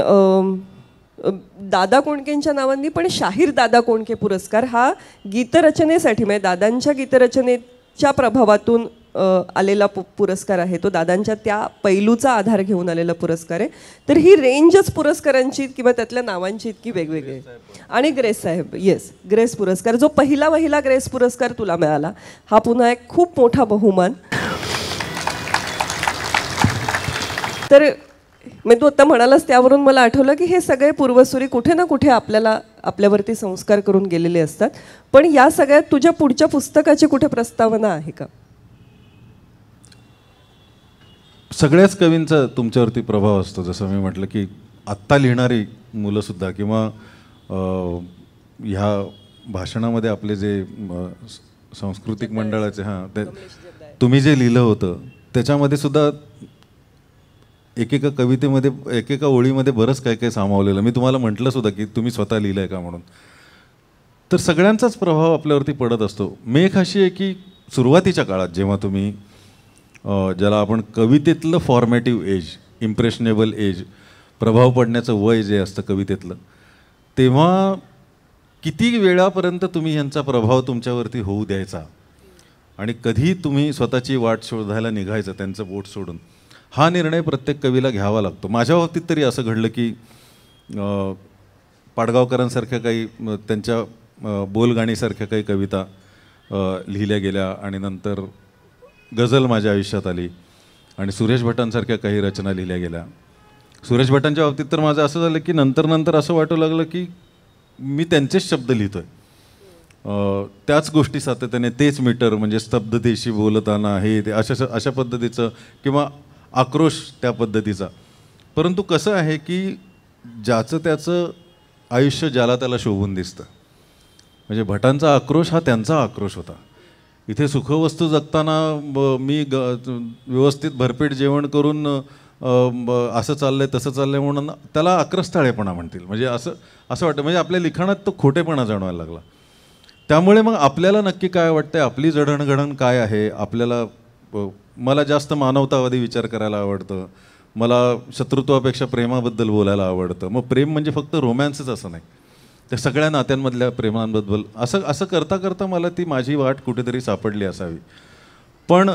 दादा कोंडकेंच्या नावांनी पण शाहीर दादा कोंडके पुरस्कार हा गीतरचनेसाठी, म्हणजे दादांच्या गीतरचनेच्या प्रभावातून आलेला पुरस्कार आहे. तो दादांच्या त्या पैलूचा आधार घेऊन आलेला पुरस्कार आहे. तर ही रेंजच पुरस्कारांची किंवा त्यातल्या नावांची इतकी वेगवेगळी आहे. आणि ग्रेस साहेब, येस, ग्रेस पुरस्कार, जो पहिला ग्रेस पुरस्कार तुला मिळाला, हा पुन्हा एक खूप मोठा बहुमान. तर मी तू आता म्हणालास त्यावरून मला आठवलं की हे सगळे पूर्वसुरी कुठे ना कुठे आपल्यावरती संस्कार करून गेलेले असतात. पण या सगळ्यात तुझ्या पुढच्या पुस्तकाची कुठे प्रस्तावना आहे का? सगळ्याच कवींचा तुमच्यावरती प्रभाव असतो. जसं मी म्हटलं की आत्ता लिहिणारी मुलंसुद्धा किंवा ह्या भाषणामध्ये आपले जे सांस्कृतिक मंडळाचे ते तुम्ही जे लिहिलं होतं त्याच्यामध्ये सुद्धा एकेका कवितेमध्ये, एकेका ओळीमध्ये बरंच काय काय सामावलेलं. मी तुम्हाला म्हटलं सुद्धा की तुम्ही स्वतः लिहिलं आहे का म्हणून. तर सगळ्यांचाच प्रभाव आपल्यावरती पडत असतो. मेघ अशी आहे की सुरुवातीच्या काळात जेव्हा तुम्ही ज्याला आपण कवितेतलं फॉर्मॅटिव्ह एज, इम्प्रेशनेबल एज, प्रभाव पडण्याचं वय जे असतं कवितेतलं, तेव्हा किती वेळापर्यंत तुम्ही यांचा प्रभाव तुमच्यावरती होऊ द्यायचा आणि कधी तुम्ही स्वतःची वाट शोधायला निघायचं त्यांचं बोट सोडून, हा निर्णय प्रत्येक कवीला घ्यावा लागतो. माझ्या बाबतीत तरी असं घडलं की पाडगावकरांसारख्या काही त्यांच्या बोलगाणीसारख्या काही कविता लिहिल्या गेल्या आणि नंतर गझल माझ्या आयुष्यात आली आणि सुरेश भटांसारख्या काही रचना लिहिल्या गेल्या. सुरेश भटांच्या बाबतीत तर माझं असं झालं की नंतर असं वाटू लागलं की मी त्यांचेच शब्द लिहितोय, त्याच गोष्टी सातत्याने, तेच मीटर, म्हणजे स्तब्धतेशी बोलताना हे ते अशा पद्धतीचं किंवा आक्रोश त्या पद्धतीचा. परंतु कसं आहे की ज्याचं त्याचं आयुष्य ज्याला त्याला शोभून दिसतं. म्हणजे भटांचा आक्रोश हा त्यांचा आक्रोश होता. इथे सुखवस्तू जगताना मी व्यवस्थित भरपेट जेवण करून असं चाललंय तसं चाललंय म्हणून त्याला आक्रस्ताळेपणा म्हणतील. म्हणजे असं वाटतं, म्हणजे आपल्या लिखाणात तो खोटेपणा जाणवायला लागला. त्यामुळे मग आपल्याला नक्की काय वाटतंय, आपली जडणघडण काय आहे, आपल्याला, मला जास्त मानवतावादी विचार करायला आवडतं, मला शत्रुत्वापेक्षा प्रेमाबद्दल बोलायला आवडतं. मग प्रेम म्हणजे फक्त रोमॅन्सच असं नाही, त्या सगळ्या नात्यांमधल्या प्रेमांबद्दल असं असं करता करता मला ती माझी वाट कुठेतरी सापडली असावी. पण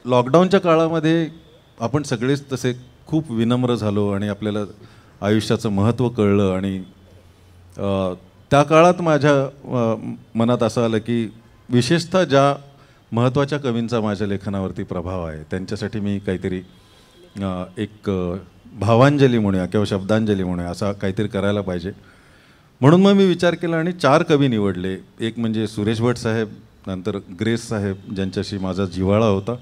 लॉकडाऊनच्या काळामध्ये आपण सगळेच तसे खूप विनम्र झालो आणि आपल्याला आयुष्याचं महत्त्व कळलं. आणि त्या काळात माझ्या मनात असं आलं की विशेषतः ज्या महत्त्वाच्या कवींचा माझ्या लेखनावरती प्रभाव आहे त्यांच्यासाठी मी काहीतरी एक भावांजली म्हणूया किंवा शब्दांजली म्हणूया असं काहीतरी करायला पाहिजे. म्हणून मग मी विचार केला आणि 4 कवी निवडले. एक म्हणजे सुरेश भट साहेब, नंतर ग्रेस साहेब ज्यांच्याशी माझा जिव्हाळा होता,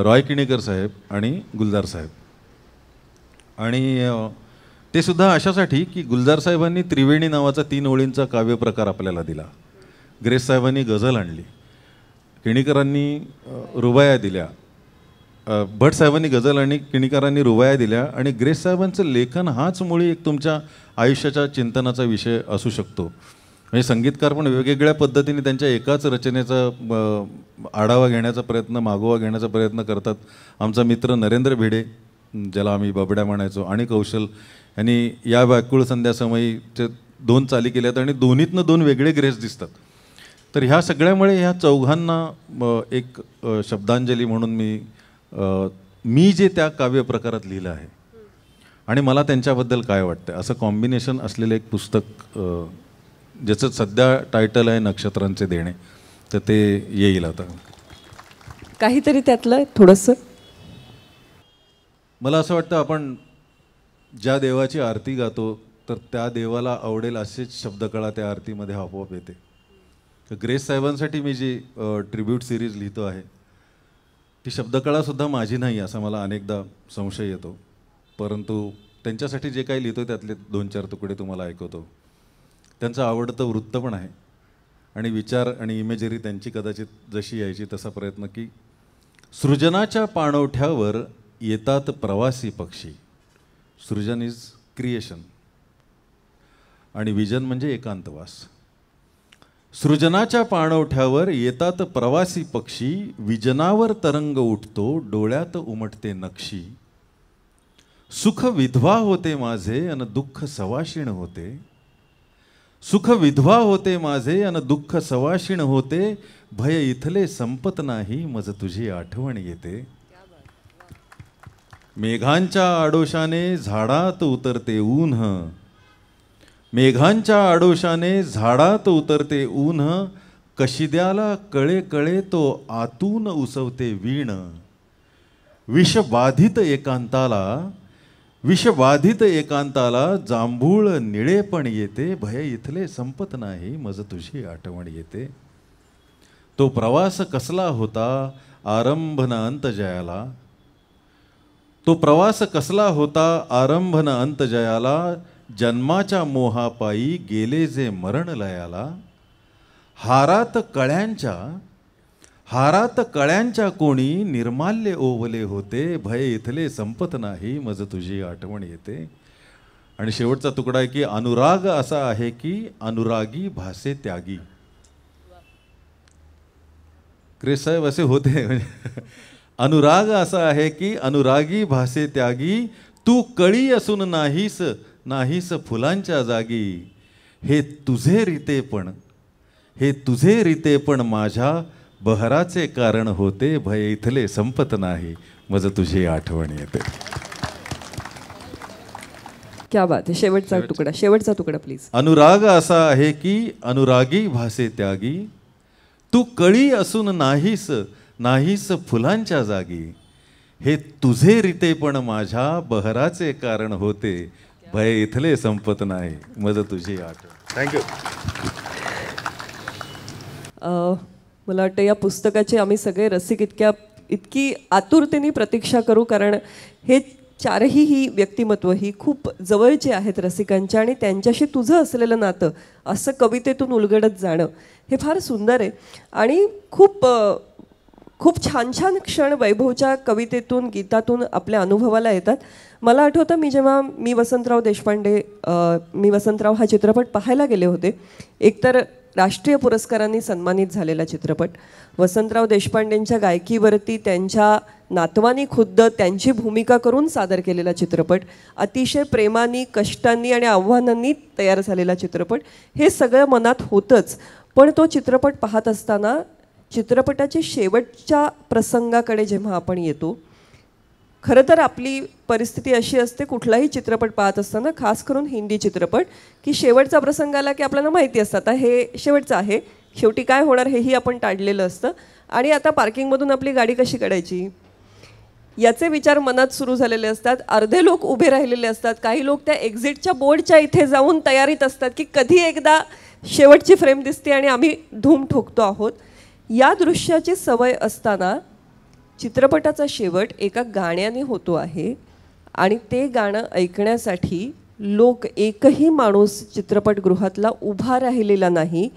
रॉय किणीकर साहेब आणि गुलजार साहेब. आणि ते सुद्धा अशासाठी की गुलजार साहेबांनी त्रिवेणी नावाचा 3 ओळींचा काव्यप्रकार आपल्याला दिला, ग्रेस साहेबांनी गझल आणली, किणीकरांनी रुबाया दिल्या, भट साहेबांनी गझल आणि किणीकरांनी रुबाया दिल्या. आणि ग्रेस साहेबांचं लेखन हाच मुळी एक तुमच्या आयुष्याच्या चिंतनाचा विषय असू शकतो. म्हणजे संगीतकार पण वेगवेगळ्या पद्धतीने त्यांच्या एकाच रचनेचा आढावा घेण्याचा प्रयत्न, मागोवा घेण्याचा प्रयत्न करतात. आमचा मित्र नरेंद्र भिडे, ज्याला आम्ही बबड्या म्हणायचो, आणि कौशल यांनी या व्याकुळ संध्यासमयीचे 2 चाली केल्यात आणि दोन्हीतनं 2 वेगळे ग्रेस दिसतात. तर ह्या सगळ्यामुळे ह्या चौघांना एक शब्दांजली म्हणून मी जे त्या काव्य प्रकारात लिहिलं आहे आणि मला त्यांच्याबद्दल काय वाटतं असं कॉम्बिनेशन असलेलं एक पुस्तक, ज्याचं सध्या टायटल आहे नक्षत्रांचे देणे, तर ते येईल आता. काहीतरी त्यातलं थोडंसं. मला असं वाटतं आपण ज्या देवाची आरती गातो तर त्या देवाला आवडेल असेच शब्दकळा त्या आरतीमध्ये आपोआप येते. तर ग्रेस साहेबांसाठी मी जी ट्रिब्यूट सिरीज लिहितो आहे ती शब्दकळासुद्धा माझी नाही असा मला अनेकदा संशय येतो. परंतु त्यांच्यासाठी जे काही लिहितो त्यातले 2-4 तुकडे तुम्हाला ऐकवतो. त्यांचं आवडतं वृत्त पण आहे आणि विचार आणि इमेजरी त्यांची कदाचित जशी यायची तसा प्रयत्न की सृजनाच्या पाणवठ्यावर येतात प्रवासी पक्षी. सृजन इज क्रिएशन आणि विजन म्हणजे एकांतवास. सृजनाच्या पाणवठ्यावर येतात प्रवासी पक्षी, विजनावर तरंग उठतो, डोळ्यात उमटते नक्षी. सुख विधवा होते माझे अन दुःख सवाशिण होते. सुख विधवा होते माझे अन दुःख सवाशिण होते. भय इथले संपत नाही मज तुझी आठवण येते. मेघांच्या आडोशाने झाडात उतरते ऊन. मेघांच्या आडोशाने झाडात उतरते ऊन. कशिद्याला कळे कळे तो आतून उसवते वीण. विषबाधित एकांताला जांभूळ निळे पण येते. भय इथले संपत नाही मज तुझी आठवण येते. तो प्रवास कसला होता आरंभ न अंत जयाला. तो प्रवास कसला होता आरंभ न अंत जयाला. जन्माच्या मोहापायी गेले जे मरण लयाला. हारात कळ्यांच्या कोणी निर्माल्य ओवले होते. भय इथले संपत नाही मज तुझी आठवण येते. आणि शेवटचा तुकडा आहे की अनुराग असा आहे की अनुरागी भासे त्यागी. क्रेस साहेब असे होते. अनुराग असा आहे की अनुरागी भासे त्यागी. तू कळी असून नाहीस फुलांच्या जागी. हे तुझे रीते पण माझ्या बहराचे कारण होते. भय इथले संपत नाही मज तुझी आठवण येते. क्या बात आहे. शेवटचा तुकडा प्लीज. अनुराग असा आहे की अनुरागी भासे त्यागी. तू कळी असून नाहीस फुलांच्या जागी. हे तुझे रीते पण माझ्या बहराचे कारण होते. भय इथले संपत नाही मज तुझी आठवण. थँक्यू. मला वाटतं या पुस्तकाचे आम्ही सगळे रसिक इतकी आतुरतेने प्रतीक्षा करू, कारण हे 4ही ही व्यक्तिमत्व ही खूप जवळची आहेत रसिकांच्या आणि त्यांच्याशी तुझं असलेलं नातं असं कवितेतून उलगडत जाणं हे फार सुंदर आहे. आणि खूप छान छान क्षण वैभवच्या कवितेतून गीतातून आपल्या अनुभवाला येतात. मला आठवतं जेव्हा मी वसंतराव हा चित्रपट पाहायला गेले होते, एकतर राष्ट्रीय पुरस्कारांनी सन्मानित झालेला चित्रपट. वसंतराव देशपांडेंच्या गायकीवरती त्यांच्या नातवानी खुद्द त्यांची भूमिका करून सादर केलेला चित्रपट. अतिशय प्रेमाने, कष्टांनी आणि आव्हानांनी तयार झालेला चित्रपट. हे सगळं मनात होतंच, पण तो चित्रपट पाहत असताना चित्रपटाच्या शेवटच्या प्रसंगाकडे जेव्हा आपण येतो, खरं तर आपली परिस्थिती अशी असते कुठलाही चित्रपट पाहत असताना, खास करून हिंदी चित्रपट, की शेवटचा प्रसंग आला की आपल्याला माहिती असतं आता हे शेवटचं आहे, शेवटी काय होणार हेही आपण टाळलेलं असतं आणि आता पार्किंगमधून आपली गाडी कशी काढायची याचे विचार मनात सुरू झालेले असतात. अर्धे लोक उभे राहिलेले असतात, काही लोक त्या एक्झिटच्या बोर्डच्या इथे जाऊन तयारीत असतात की कधी एकदा शेवटची फ्रेम दिसते आणि आम्ही धूम ठोकतो आहोत. या दृश्याची सवय असताना चित्रपटाचा शेवट एका गाण्याने होतो आहे आणि ते गाणं ऐकण्यासाठी लोक, एकही माणूस चित्रपटगृहातला उभा राहिलेला नाही.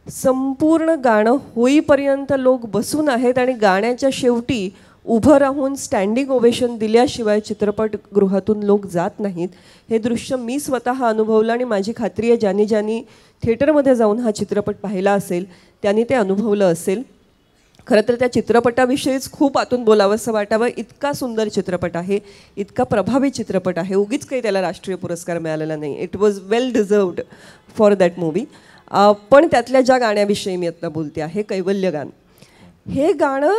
संपूर्ण गाणं होईपर्यंत लोक बसून आहेत आणि गाण्याच्या शेवटी उभं राहून स्टँडिंग ओवेशन दिल्याशिवाय चित्रपटगृहातून लोक जात नाहीत. हे दृश्य मी स्वतः अनुभवलं आणि माझी खात्री आहे ज्यांनी ज्यांनी थिएटरमध्ये जाऊन हा चित्रपट पाहिला असेल त्यांनी ते अनुभवलं असेल. खरं तर त्या चित्रपटाविषयीच खूप आतून बोलावंसं वाटावं. इतका सुंदर चित्रपट आहे, इतका प्रभावी चित्रपट आहे. उगीच काही त्याला राष्ट्रीय पुरस्कार मिळालेला नाही. It was well deserved for that movie. पण त्यातल्या ज्या गाण्याविषयी मी आता बोलते आहे, कैवल्य गान, हे गाणं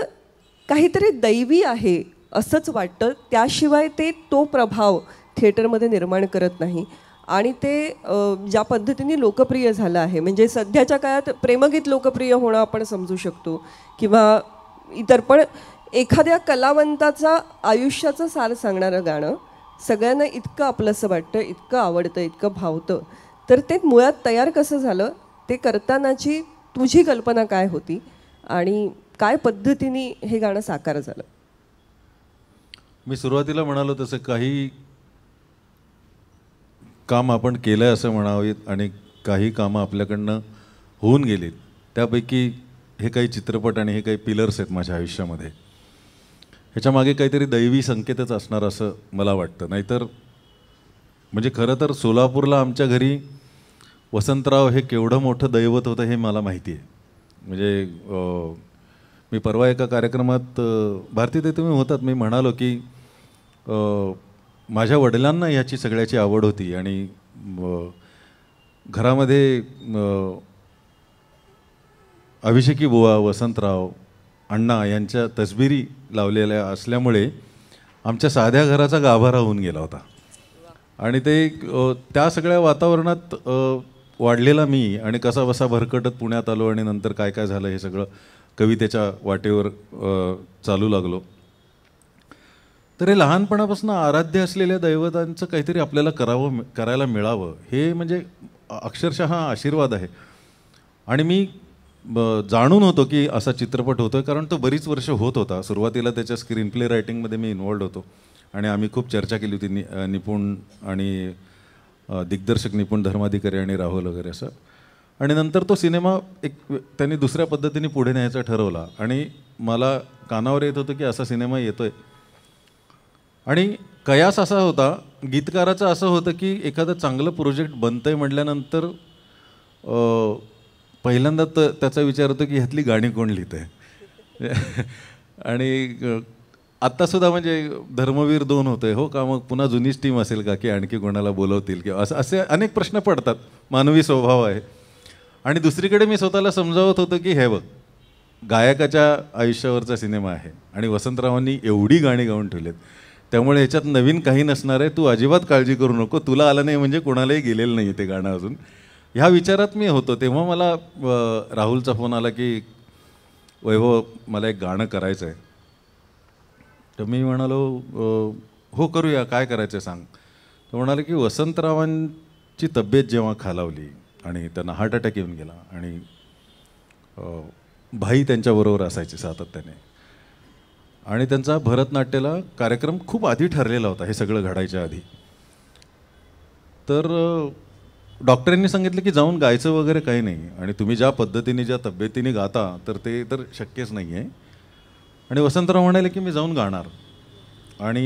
काहीतरी दैवी आहे असंच वाटतं. त्याशिवाय ते तो प्रभाव थिएटरमध्ये निर्माण करत नाही आणि ते ज्या पद्धतीने लोकप्रिय झालं आहे, म्हणजे सध्याच्या काळात प्रेमगीत लोकप्रिय होणं आपण समजू शकतो किंवा इतर, पण एखाद्या कलावंताचा आयुष्याचं सार सांगणारं गाणं सगळ्यांना इतकं आपलंसं वाटतं, इतकं आवडतं, इतकं भावतं. तर ते मुळात तयार कसं झालं, ते करतानाची तुझी कल्पना काय होती आणि काय पद्धतीने हे गाणं साकार झालं? मी सुरुवातीला म्हणालो तसं काही काम आपण केलं आहे असं म्हणावीत आणि काही कामं आपल्याकडनं होऊन गेलीत. त्यापैकी हे काही चित्रपट आणि हे काही पिलर्स आहेत माझ्या आयुष्यामध्ये. ह्याच्यामागे काहीतरी दैवी संकेतच असणार असं मला वाटतं. नाहीतर म्हणजे खरं तर सोलापूरला आमच्या घरी वसंतराव हे केवढं मोठं दैवत होतं हे मला माहिती आहे. म्हणजे मी परवा एका कार्यक्रमात, भारतीताई तुम्ही होतात, मी म्हणालो की माझ्या वडिलांना ह्याची सगळ्याची आवड होती आणि घरामध्ये अभिषेकी बुवा, वसंतराव, अण्णा यांच्या तसबिरी लावलेल्या असल्यामुळे आमच्या साध्या घराचा गाभारा होऊन गेला होता. आणि ते त्या सगळ्या वातावरणात वाढलेला मी आणि कसा बसा भरकटत पुण्यात आलो आणि नंतर काय काय झालं हे सगळं कवितेच्या वाटेवर चालू लागलो. तर हे लहानपणापासून आराध्य असलेल्या दैवतांचं काहीतरी आपल्याला करायला मिळावं हे म्हणजे अक्षरशः हा आशीर्वाद आहे. आणि मी जाणून होतो की असा चित्रपट होतो आहे, कारण तो बरीच वर्ष होत होता. सुरुवातीला त्याच्या स्क्रीन प्ले रायटिंगमध्ये मी इन्वॉल्ड होतो आणि आम्ही खूप चर्चा केली होती, निपुण आणि दिग्दर्शक निपुण धर्माधिकारी आणि राहुल वगैरे असं. आणि नंतर तो सिनेमा त्यांनी दुसऱ्या पद्धतीने पुढे न्यायचा ठरवला आणि मला कानावर येत होतं की असा सिनेमा येतोय. आणि कयास असा होता, गीतकाराचं असं होतं की एखादं चांगलं प्रोजेक्ट बनतंय म्हटल्यानंतर पहिल्यांदा त्याचा विचार होतो की ह्यातली गाणी कोण लिहित आहे. आणि आत्तासुद्धा म्हणजे धर्मवीर 2 होतं आहे, हो का, मग पुन्हा जुनीच टीम असेल का की आणखी कोणाला बोलवतील किंवा असे अनेक प्रश्न पडतात. मानवी स्वभाव आहे. आणि दुसरीकडे मी स्वतःला समजावत होतो की हे बघ, गायकाच्या आयुष्यावरचा सिनेमा आहे आणि वसंतरावांनी एवढी गाणी गाऊन ठेवलेत, त्यामुळे ह्याच्यात नवीन काही नसणार आहे, तू अजिबात काळजी करू नको, तुला आलं नाही म्हणजे कोणालाही गेलेलं नाही ते गाणं अजून. ह्या विचारात मी होतो. तेव्हा मला राहुलचा फोन आला की वैभव मला एक गाणं करायचं आहे. तर मी म्हणालो हो करूया, काय करायचं आहे सांग. तो म्हणाले की वसंतरावांची तब्येत जेव्हा खालावली आणि त्यांना हार्ट अटॅक येऊन गेला आणि भाई त्यांच्याबरोबर असायचे सातत्याने आणि त्यांचा भरतनाट्याला कार्यक्रम खूप आधी ठरलेला होता हे सगळं घडायच्या आधी. तर डॉक्टरांनी सांगितलं की जाऊन गायचं वगैरे काही नाही आणि तुम्ही ज्या पद्धतीने ज्या तब्येतीने गाता तर ते तर शक्यच नाही आहे. आणि वसंतराव म्हणाले की मी जाऊन गाणार. आणि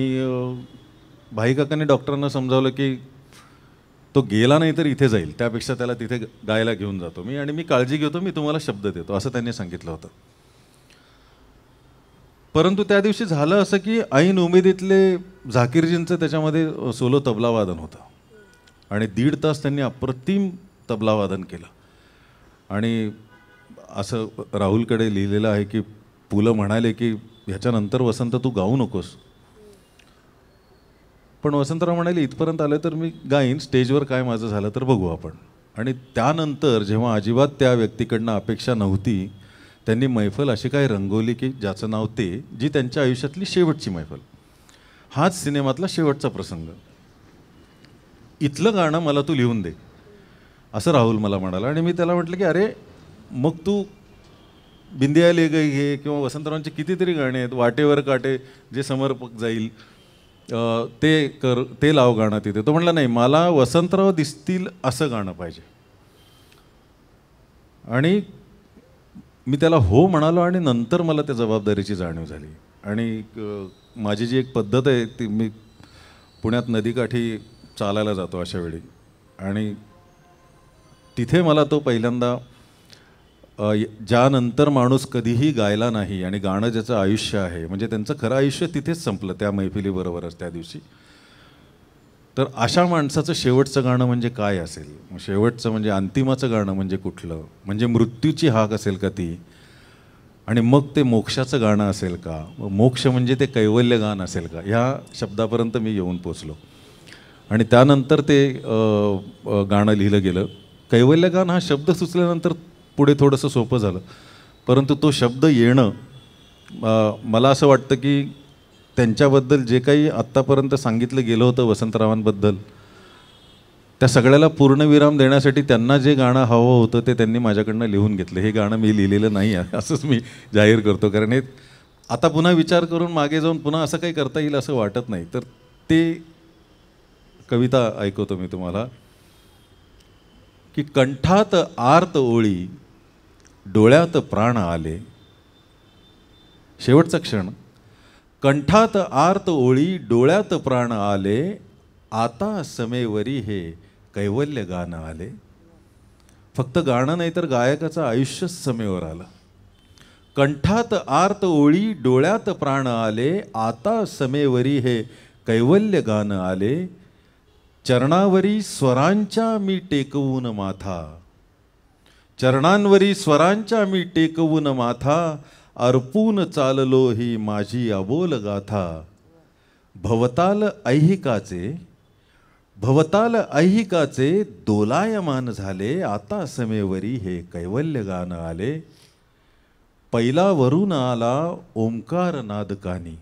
भाई काकांनी डॉक्टरांना समजावलं की तो गेला नाही तर इथे जाईल, त्यापेक्षा त्याला तिथे गायला घेऊन जातो मी आणि मी काळजी घेतो, मी तुम्हाला शब्द देतो, असं त्यांनी सांगितलं होतं. परंतु त्या दिवशी झालं असं की ऐन उमेदीतले झाकीरजींचं त्याच्यामध्ये सोलो तबलावादन होतं आणि 1.5 तास त्यांनी अप्रतिम तबलावादन केलं. आणि असं राहुलकडे लिहिलेलं आहे की पुलं म्हणाले की ह्याच्यानंतर वसंत तू गाऊ नकोस, पण वसंतराव म्हणाले इथपर्यंत आलं तर मी गाईन, स्टेजवर काय माझं झालं तर बघू आपण. आणि त्यानंतर जेव्हा अजिबात त्या व्यक्तीकडनं अपेक्षा नव्हती, त्यांनी मैफल अशी काय रंगवली की ज्याचं नाव ते, जी त्यांच्या आयुष्यातली शेवटची मैफल, हाच सिनेमातला शेवटचा प्रसंग, इथलं गाणं मला तू लिहून दे असं राहुल मला म्हणाला. आणि मी त्याला म्हटलं की अरे मग तू बिंदिया ले गई घे किंवा वसंतरावांचे कितीतरी गाणे आहेत, वाटेवर काटे जे समर्पक जाईल ते कर, ते लाव गाणं तिथे. तो म्हटला नाही, मला वसंतराव दिसतील असं गाणं पाहिजे. आणि मी त्याला हो म्हणालो आणि नंतर मला त्या जबाबदारीची जाणीव झाली. आणि माझी जी एक पद्धत आहे ती, मी पुण्यात नदीकाठी चालायला जातो अशा वेळी, आणि तिथे मला तो पहिल्यांदा ज्यानंतर माणूस कधीही गायला नाही आणि गाणं ज्याचं आयुष्य आहे, म्हणजे त्यांचं खरं आयुष्य तिथेच संपलं त्या मैफिलीबरोबरच त्या दिवशी. तर अशा माणसाचं शेवटचं गाणं म्हणजे काय असेल, शेवटचं म्हणजे अंतिमाचं गाणं म्हणजे कुठलं, म्हणजे मृत्यूची हाक असेल का ती, आणि मग ते मोक्षाचं गाणं असेल का, मोक्ष म्हणजे ते कैवल्य गान असेल का, ह्या शब्दापर्यंत मी येऊन पोचलो. आणि त्यानंतर ते गाणं लिहिलं गेलं. कैवल्यगान हा शब्द सुचल्यानंतर पुढे थोडंसं सोपं झालं, परंतु तो शब्द येणं, मला असं वाटतं की त्यांच्याबद्दल जे काही आत्तापर्यंत सांगितलं गेलं होतं वसंतरावांबद्दल, त्या सगळ्याला पूर्णविराम देण्यासाठी त्यांना जे गाणं हवं होतं ते त्यांनी माझ्याकडनं लिहून घेतलं. हे गाणं मी लिहिलेलं नाही आहे असंच मी जाहीर करतो, कारण हे आता पुन्हा विचार करून मागे जाऊन पुन्हा असं काही करता येईल असं वाटत नाही. तर ते कविता ऐकवतो मी तुम्हाला की कंठात आर्त ओळी, डोळ्यात प्राण आले. शेवटचा क्षण, कंठात आर्त ओळी, डोळ्यात प्राण आले, आता समेवरी हे कैवल्य गाणं आले. फक्त गाणं नाही तर गायकाचं आयुष्यच समेवर आलं. कंठात आर्त ओळी, डोळ्यात प्राण आले, आता समेवरी हे कैवल्य गाणं आले. चरणावरी स्वरांच्या मी टेकवून माथा, चरणांवरी स्वरांच्या मी टेकवून माथा, अर्पून चाललो ही माझी अबोल गाथा. भवताल ऐहिकाचे, भवताल ऐहिकाचे दोलायमान झाले, आता समेवरी हे कैवल्य गाणं आले. पहिला वरून आला ओंकार नादकानी,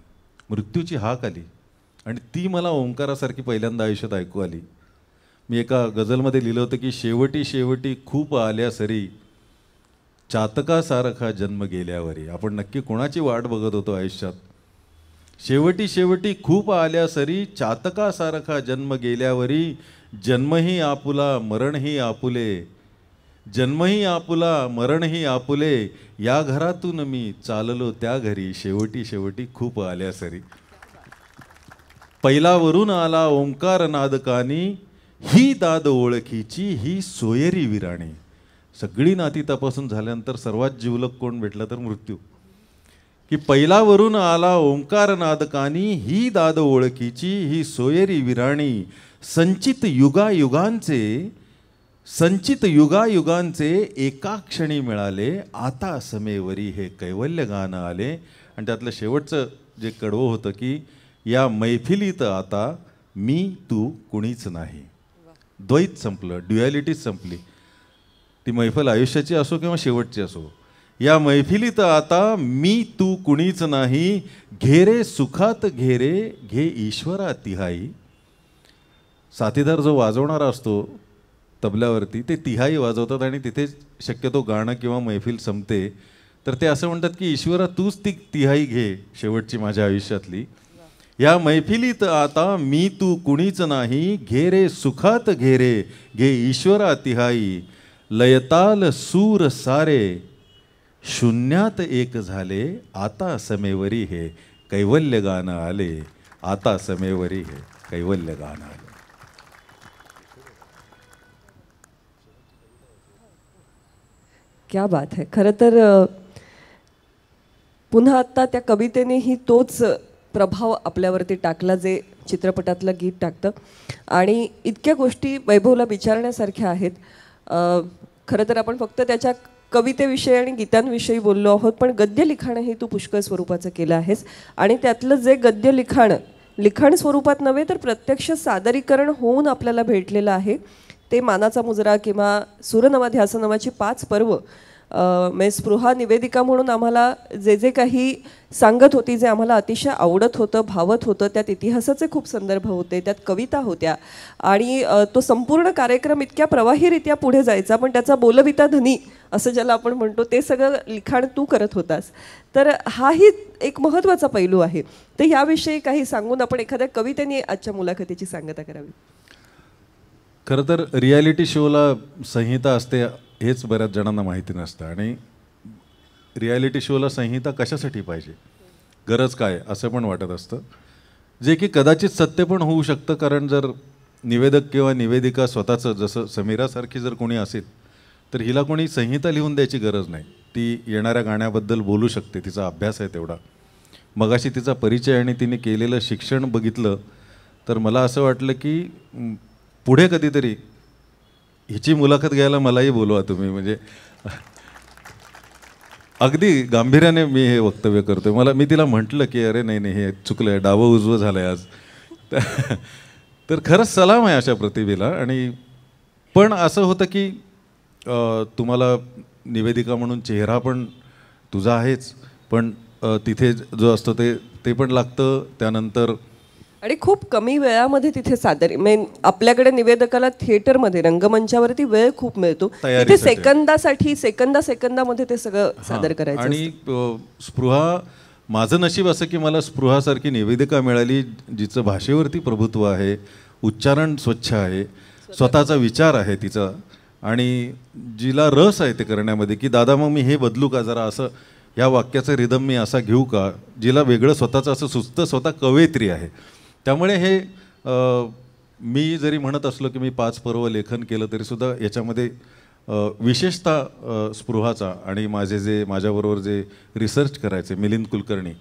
मृत्यूची हाक आली आणि ती मला ओंकारासारखी पहिल्यांदा आयुष्यात ऐकू आली. मी एका गझलमध्ये लिहिलं होतं की शेवटी शेवटी खूप आल्या सरी, चातकासारखा जन्म गेल्यावरी. आपण नक्की कोणाची वाट बघत होतो आयुष्यात? शेवटी शेवटी खूप आल्या सरी, चातकासारखा जन्म गेल्यावरी. जन्मही आपुला मरणही आपुले, जन्मही आपुला मरणही आपुले. या घरातून मी चाललो त्या घरी, शेवटी शेवटी खूप आल्या सरी. पहिला वरून आला ओंकार नादकानी, ही दाद ओळखीची ही सोयरी विराणी. सगळी नाती तपासून झाल्यानंतर सर्वात जिवलग कोण भेटलं तर मृत्यू. की पहिला वरून आला ओंकार नादकानी, ही दाद ओळखीची ही सोयरी विराणी. संचित युगायुगांचे, संचित युगायुगांचे एका क्षणी मिळाले, आता समेवरी हे कैवल्य गाणं आले. आणि त्यातलं शेवटचं जे कडवं होतं की या मैफिलीत आता मी तू कुणीच नाही. द्वैत संपलं, ड्युॲलिटीच संपली. ती मैफल आयुष्याची असो किंवा शेवटची असो, या मैफिलीत आता मी तू कुणीच नाही. घेरे सुखात घेरे घे ईश्वरा तिहाई. साथीदार जो वाजवणारा असतो तबल्यावरती, ते तिहाई वाजवतात आणि तिथे शक्यतो गाणं किंवा मैफिल संपते. तर ते असं म्हणतात की ईश्वरा तूच ती तिहाई घे शेवटची माझ्या आयुष्यातली. या मैफिलीत आता मी तू कुणीच नाही. घेरे सुखात घेरे घे ईश्वरा तिहाई. लयताल सूर सारे शून्यात एक झाले, आता समेवरी हे कैवल्य गाणं आले. आता समेवरी हे कैवल्य गाणं आले. क्या बात आहे. खरं तर पुन्हा आत्ता त्या कवितेनेही तोच प्रभाव आपल्यावरती टाकला जे चित्रपटातलं गीत टाकतं. आणि इतक्या गोष्टी वैभवला विचारण्यासारख्या आहेत. खरं तर आपण फक्त त्याच्या कवितेविषयी आणि गीतांविषयी बोललो आहोत, पण गद्य लिखाणही तू पुष्कळ स्वरूपाचं केलं आहेस. आणि त्यातलं जे गद्य लिखाण स्वरूपात नव्हे तर प्रत्यक्ष सादरीकरण होऊन आपल्याला भेटलेलं आहे ते मानाचा मुजरा किंवा सूरनवा नावाची 5 पर्व म्हणजे स्पृहा निवेदिका म्हणून आम्हाला जे जे काही सांगत होती, जे आम्हाला अतिशय आवडत होतं, भावत होतं, त्यात इतिहासाचे खूप संदर्भ होते, त्यात कविता होत्या आणि तो संपूर्ण कार्यक्रम इतक्या प्रवाहीरित्या पुढे जायचा. पण त्याचा बोलविता धनी असं ज्याला आपण म्हणतो ते सगळं लिखाण तू करत होतास. तर हाही एक महत्त्वाचा पैलू आहे. तर याविषयी काही सांगून आपण एखाद्या कवितेने आजच्या मुलाखतीची सांगता करावी. खरं तर रियालिटी शोला संहिता असते हेच बऱ्याच जणांना माहिती नसतं. आणि रियालिटी शोला संहिता कशासाठी पाहिजे, गरज काय, असं पण वाटत असतं, जे की कदाचित सत्य पण होऊ शकतं. कारण जर निवेदक किंवा निवेदिका स्वतःचं, जसं समीरासारखी जर कोणी असेल तर हिला कोणी संहिता लिहून द्यायची गरज नाही. ती येणाऱ्या गाण्याबद्दल बोलू शकते, तिचा अभ्यास आहे तेवढा. मगाशी तिचा परिचय आणि तिने केलेलं शिक्षण बघितलं तर मला असं वाटलं की पुढे कधीतरी हिची मुलाखत घ्यायला मलाही बोलवा तुम्ही. म्हणजे अगदी गांभीर्याने मी हे वक्तव्य करतोय. मी तिला म्हटलं की अरे नाही हे चुकलं आहे, डावं उजवं झालं आहे आज. तर खरंच सलाम आहे अशा प्रतिभेला. आणि पण असं होतं की तुम्हाला निवेदिका म्हणून चेहरा पण तुझा आहेच, पण तिथे जो असतो ते पण लागतं. त्यानंतर आणि खूप कमी वेळामध्ये तिथे आपल्याकडे निवेदकाला थिएटरमध्ये रंगमंचावरती वेळ खूप मिळतो, तिथे सेकंदामध्ये ते सगळं सादर करायचं. आणि स्पृहा, माझं नशीब असं की मला स्पृहासारखी निवेदिका मिळाली जिचं भाषेवरती प्रभुत्व आहे, उच्चारण स्वच्छ आहे, स्वतःचा विचार आहे तिचा, आणि जिला रस आहे ते करण्यामध्ये की दादा मग मी हे बदलू का, जरा असं या वाक्याचं रिदम मी असा घेऊ का, जिला वेगळं स्वतःचं असं सुचतं, स्वतः कवयित्री आहे. त्यामुळे हे मी जरी म्हणत असलो की मी 5 पर्व लेखन केलं तरीसुद्धा याच्यामध्ये विशेषतः स्पृहाचा आणि माझ्याबरोबर जे रिसर्च करायचे मिलिंद कुलकर्णी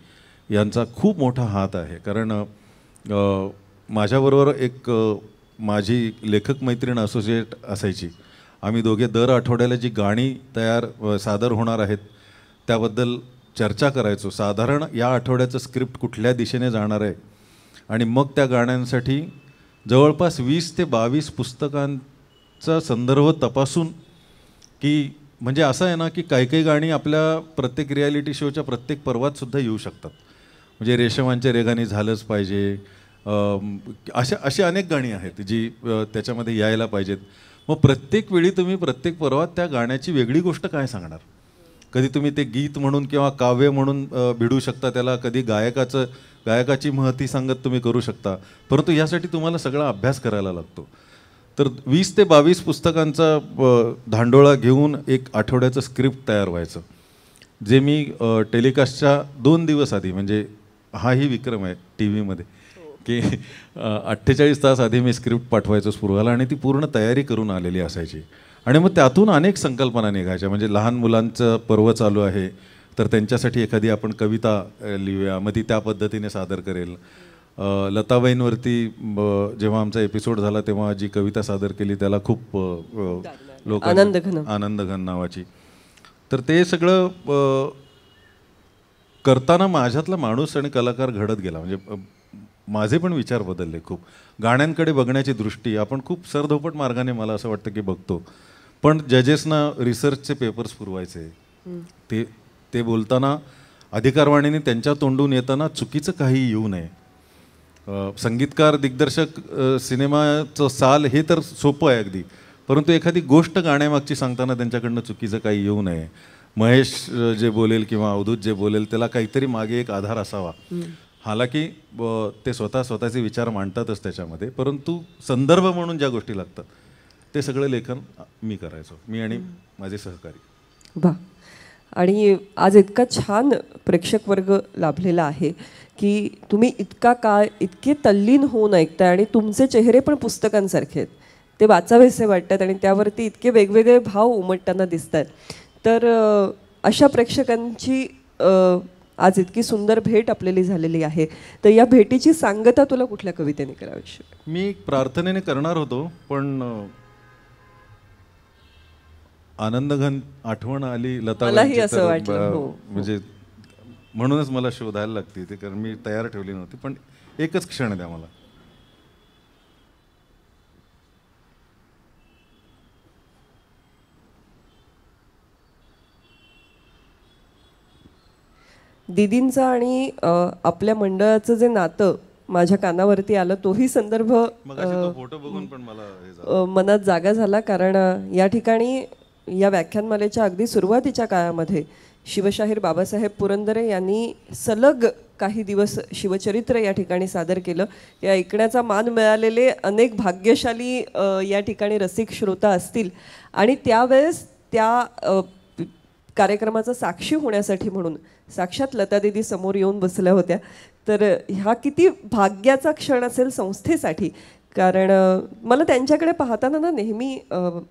यांचा खूप मोठा हात आहे. कारण माझ्याबरोबर एक माझी लेखक मैत्रीण असोसिएट असायची. आम्ही दोघे दर आठवड्याला जी गाणी सादर होणार आहेत त्याबद्दल चर्चा करायचो. साधारण या आठवड्याचं स्क्रिप्ट कुठल्या दिशेने जाणार आहे, आणि मग त्या गाण्यांसाठी जवळपास 20 ते 22 पुस्तकांचा संदर्भ तपासून, की म्हणजे असं आहे ना की काही गाणी आपल्या प्रत्येक रियालिटी शोच्या प्रत्येक पर्वात सुद्धा येऊ शकतात. म्हणजे रेशमांच्या रेगाने झालंच पाहिजे, अशी अनेक गाणी आहेत जी त्याच्यामध्ये यायला पाहिजेत. मग प्रत्येक वेळी तुम्ही प्रत्येक पर्वात त्या गाण्याची वेगळी गोष्ट काय सांगणार. कधी तुम्ही ते गीत म्हणून किंवा काव्य म्हणून भिडू शकता त्याला, कधी गायकाची महती सांगत तुम्ही करू शकता, परंतु यासाठी तुम्हाला सगळा अभ्यास करायला लागतो. तर 20 ते 22 पुस्तकांचा धांडोळा घेऊन एक आठवड्याचं स्क्रिप्ट तयार व्हायचं, जे मी टेलिकास्टच्या 2 दिवस आधी, म्हणजे हाही विक्रम आहे टी व्हीमध्ये की 48 तास आधी मी स्क्रिप्ट पाठवायचो स्पृहाला, आणि ती पूर्ण तयारी करून आलेली असायची. आणि मग त्यातून अनेक संकल्पना निघायच्या. म्हणजे लहान मुलांचं पर्व चालू आहे तर त्यांच्यासाठी एखादी आपण कविता लिहूया, मग ती त्या पद्धतीने सादर करेल. लताबाईंवरती जेव्हा आमचा एपिसोड झाला तेव्हा जी कविता सादर केली त्याला खूप आनंदघन नावाची. तर ते सगळं करताना माझ्यातला माणूस आणि कलाकार घडत गेला. म्हणजे माझे पण विचार बदलले खूप. गाण्यांकडे बघण्याची दृष्टी आपण खूप सरधोपट मार्गाने मला असं वाटतं की बघतो, पण जजेसना रिसर्चचे पेपर्स पुरवायचे, ते बोलताना अधिकारवाणीने त्यांच्या तोंडून येताना चुकीचं काही येऊ नये. संगीतकार, दिग्दर्शक, सिनेमाचं साल हे तर सोपं आहे अगदी, परंतु एखादी गोष्ट गाण्यामागची सांगताना त्यांच्याकडनं चुकीचं काही येऊ नये. महेश जे बोलेल किंवा अवधूत जे बोलेल त्याला काहीतरी मागे एक आधार असावा. हालाकी ते स्वतःचे विचार मांडतातच त्याच्यामध्ये, परंतु संदर्भ म्हणून ज्या गोष्टी लागतात ते सगळं लेखन मी करायचो, मी आणि माझे सहकारी. वा. आणि आज इतका छान प्रेक्षक वर्ग लाभलेला आहे की तुम्ही इतका काळ इतके तल्लीन होऊन ऐकताय, आणि तुमचे चेहरे पण पुस्तकांसारखे आहेत, ते वाचावेसे वाटतात आणि त्यावरती इतके वेगवेगळे भाव उमटताना दिसत आहेत. तर अशा प्रेक्षकांची आज इतकी सुंदर भेट आपल्याला झालेली आहे, तर या भेटीची सांगता तुला कुठल्या कवितेने करावी? मी एक प्रार्थनेने करणार होतो, पण आनंदघन आठवण आली लता मलाही वहिनीची, असं तर वाटलं, हो. म्हणजे म्हणूनच मला शोधायला लागते ते, कारण मी तयार ठेवली नव्हती. पण एकच क्षण द्या मला. दीदींचं आणि आपल्या मंडळाचं जे नातं माझ्या कानावरती आलं, तोही संदर्भ मगाशी तो फोटो बघून पण मला हे झालं. मनात जागा झाला. कारण या ठिकाणी या व्याख्यानमालेच्या अगदी सुरुवातीच्या काळामध्ये शिवशाहीर बाबासाहेब पुरंदरे यांनी सलग काही दिवस शिवचरित्र या ठिकाणी सादर केलं. हे ऐकण्याचा मान मिळालेले अनेक भाग्यशाली या ठिकाणी रसिक श्रोता असतील, आणि त्यावेळेस त्या कार्यक्रमाचा साक्षी होण्यासाठी म्हणून साक्षात लता दीदी समोर येऊन बसल्या होत्या. तर हा किती भाग्याचा क्षण असेल संस्थेसाठी. कारण मला त्यांच्याकडे पाहताना ना नेहमी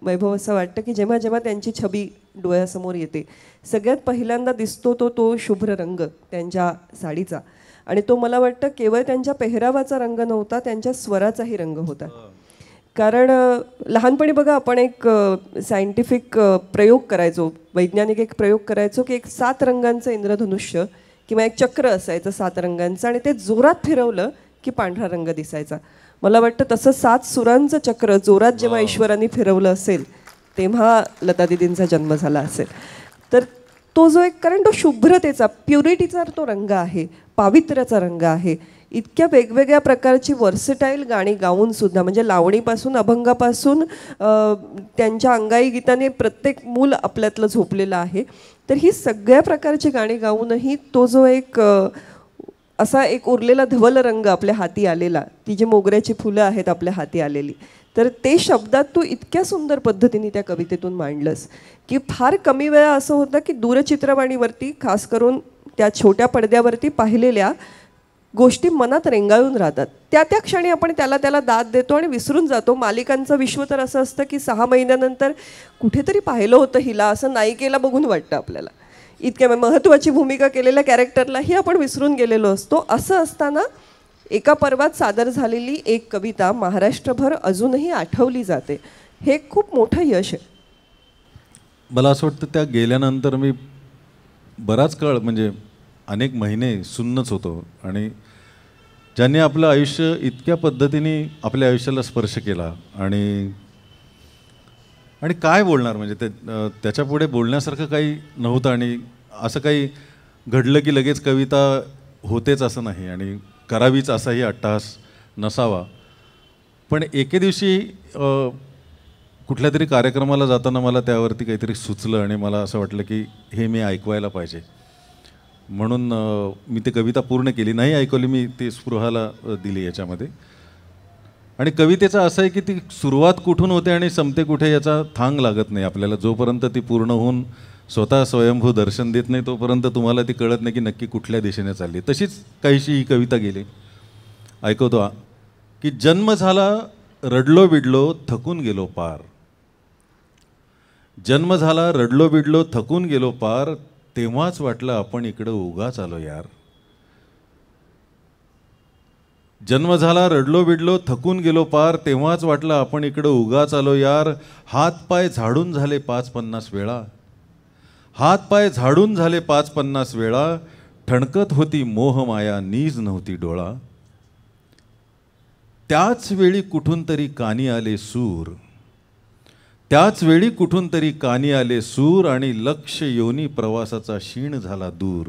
वैभव असं वाटतं की जेव्हा जेव्हा त्यांची छबी डोळ्यासमोर येते, सगळ्यात पहिल्यांदा दिसतो तो शुभ्र रंग त्यांच्या साडीचा. आणि तो मला वाटतं केवळ त्यांच्या पेहरावाचा रंग नव्हता, त्यांच्या स्वराचाही रंग होता. कारण लहानपणी बघा आपण एक सायंटिफिक प्रयोग करायचो, वैज्ञानिक एक प्रयोग करायचो की एक 7 रंगांचं इंद्रधनुष्य किंवा एक चक्र असायचं 7 रंगांचं, आणि ते जोरात फिरवलं की पांढरा रंग दिसायचा. मला वाटतं तसं 7 सुरांचं चक्र जोरात जेव्हा ईश्वरांनी फिरवलं असेल तेव्हा लता दीदींचा जन्म झाला असेल. तर तो जो एक, कारण तो शुभ्रतेचा, प्युरिटीचा तो रंग आहे, पावित्र्याचा रंग आहे. इतक्या वेगवेगळ्या प्रकारची वर्सटाईल गाणी गाऊन सुद्धा, म्हणजे लावणीपासून अभंगापासून त्यांच्या अंगाई गीताने प्रत्येक मूल आपल्यातलं झोपलेलं आहे. तर ही सगळ्या प्रकारची गाणी गाऊनही तो जो एक असा एक उरलेला धवल रंग आपल्या हाती आलेला, ती जी मोगऱ्याची फुलं आहेत आपल्या हाती आलेली, तर ते शब्दात तू इतक्या सुंदर पद्धतीने त्या कवितेतून मांडलंस की फार कमी वेळा असं होतं की दूरचित्रवाणीवरती, खास करून त्या छोट्या पडद्यावरती पाहिलेल्या गोष्टी मनात रेंगाळून राहतात. त्या क्षणी आपण त्याला दाद देतो आणि विसरून जातो. मालिकांचं विश्व तर असं असतं की 6 महिन्यानंतर कुठेतरी पाहिलं होतं हिला, असं नायिकेला बघून वाटतं आपल्याला. इतक्या महत्त्वाची भूमिका केलेल्या कॅरेक्टरलाही आपण विसरून गेलेलो असतो. असं असताना एका पर्वात सादर झालेली एक कविता महाराष्ट्रभर अजूनही आठवली जाते, हे खूप मोठं यश आहे. मला असं वाटतं त्या गेल्यानंतर मी बराच काळ, म्हणजे अनेक महिने सुन्नच होतो, आणि ज्यांनी आपलं आयुष्य इतक्या पद्धतीने आपल्या आयुष्याला स्पर्श केला, आणि काय बोलणार, म्हणजे त्याच्यापुढे बोलण्यासारखं काही नव्हतं. आणि असं काही घडलं की लगेच कविता होतेच असं नाही, आणि करावीच असाही अट्टहास नसावा. पण एके दिवशी कुठल्या तरी कार्यक्रमाला जाताना मला त्यावरती काहीतरी सुचलं, आणि मला असं वाटलं की हे मी ऐकवायला पाहिजे. म्हणून मी ती कविता पूर्ण केली. नाही ऐकवली, मी ती स्पृहाला दिली याच्यामध्ये. आणि कवितेचं असं आहे की ती सुरुवात कुठून होते आणि संपते कुठे याचा थांग लागत नाही आपल्याला. जोपर्यंत ती पूर्ण होऊन स्वतः स्वयंभू दर्शन देत नाही तोपर्यंत तुम्हाला ती कळत नाही की नक्की कुठल्या दिशेने चालली. तशीच काहीशी ही कविता गेली. ऐकवतो की जन्म झाला रडलो बिडलो थकून गेलो पार. जन्म झाला रडलो बिडलो थकून गेलो पार, तेव्हाच वाटलं आपण इकडं उगाच आलो यार. जन्म झाला रडलो बिडलो थकून गेलो पार, तेव्हाच वाटलं आपण इकडं उगाच आलो यार. हात पाय झाडून झाले 5-50 वेळा. हात पाय झाडून झाले 5-50 वेळा. ठणकत होती मोहमाया नीज नव्हती डोळा. त्याच वेळी कुठून तरी कानी आले सूर. त्याच वेळी कुठून तरी कानी आले सूर, आणि लक्ष योनी प्रवासाचा क्षीण झाला दूर.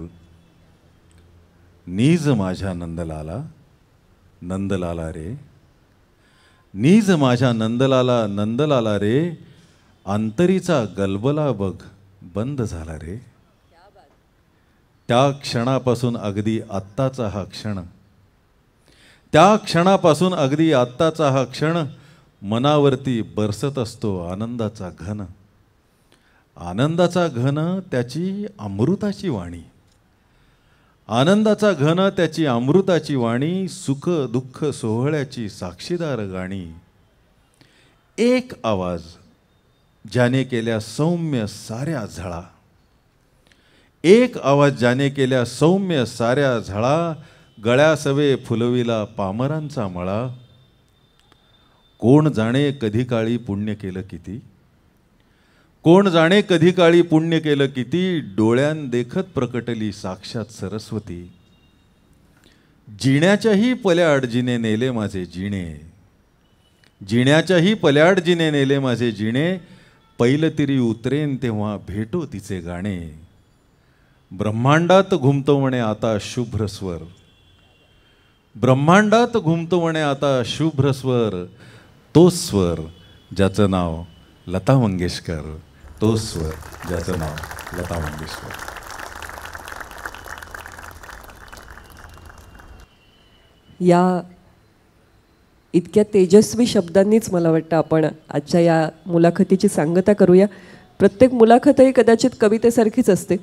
नीज माझ्या नंदलाला नंदलाला रे. नीज माझ्या नंदलाला नंदलाला रे. अंतरीचा गलबला बघ बंद झाला रे. त्या क्षणापासून अगदी आत्ताचा हा क्षण, त्या क्षणापासून अगदी आत्ताचा हा क्षण मनावरती बरसत असतो आनंदाचा घन. आनंदाचा घन त्याची अमृताची वाणी. आनंदाचा घन त्याची अमृताची वाणी. सुख दुःख सोहळ्याची साक्षीदार गाणी. एक आवाज ज्याने केल्या सौम्य साऱ्या झळा. एक आवाज जाने केल्या सौम्य साऱ्या झळा, गळ्या सवे फुलविला पामरांचा मळा. कोण जाणे कधी काळी पुण्य केलं किती, कोण जाणे कधी काळी पुण्य केलं किती, डोळ्यान देखत प्रकटली साक्षात सरस्वती. जिण्याच्याही पल्याड जिने नेले माझे जिणे, जिण्याच्याही पल्याड जिने नेले माझे जिणे, पैलतिरी उतरेन तेव्हा भेटो तिचे गाणे. ब्रह्मांडात घुमतो म्हणे आता शुभ्र स्वर, ब्रह्मांडात घुमतो म्हणे आता शुभ्र स्वर, तो स्वर ज्याचं नाव लता मंगेशकर, तो स्वर ज्याचं नाव लता मंगेशकर. या इतक्या तेजस्वी शब्दांनीच मला वाटतं आपण आजच्या या मुलाखतीची सांगता करूया. प्रत्येक मुलाखतही कदाचित कवितेसारखीच असते.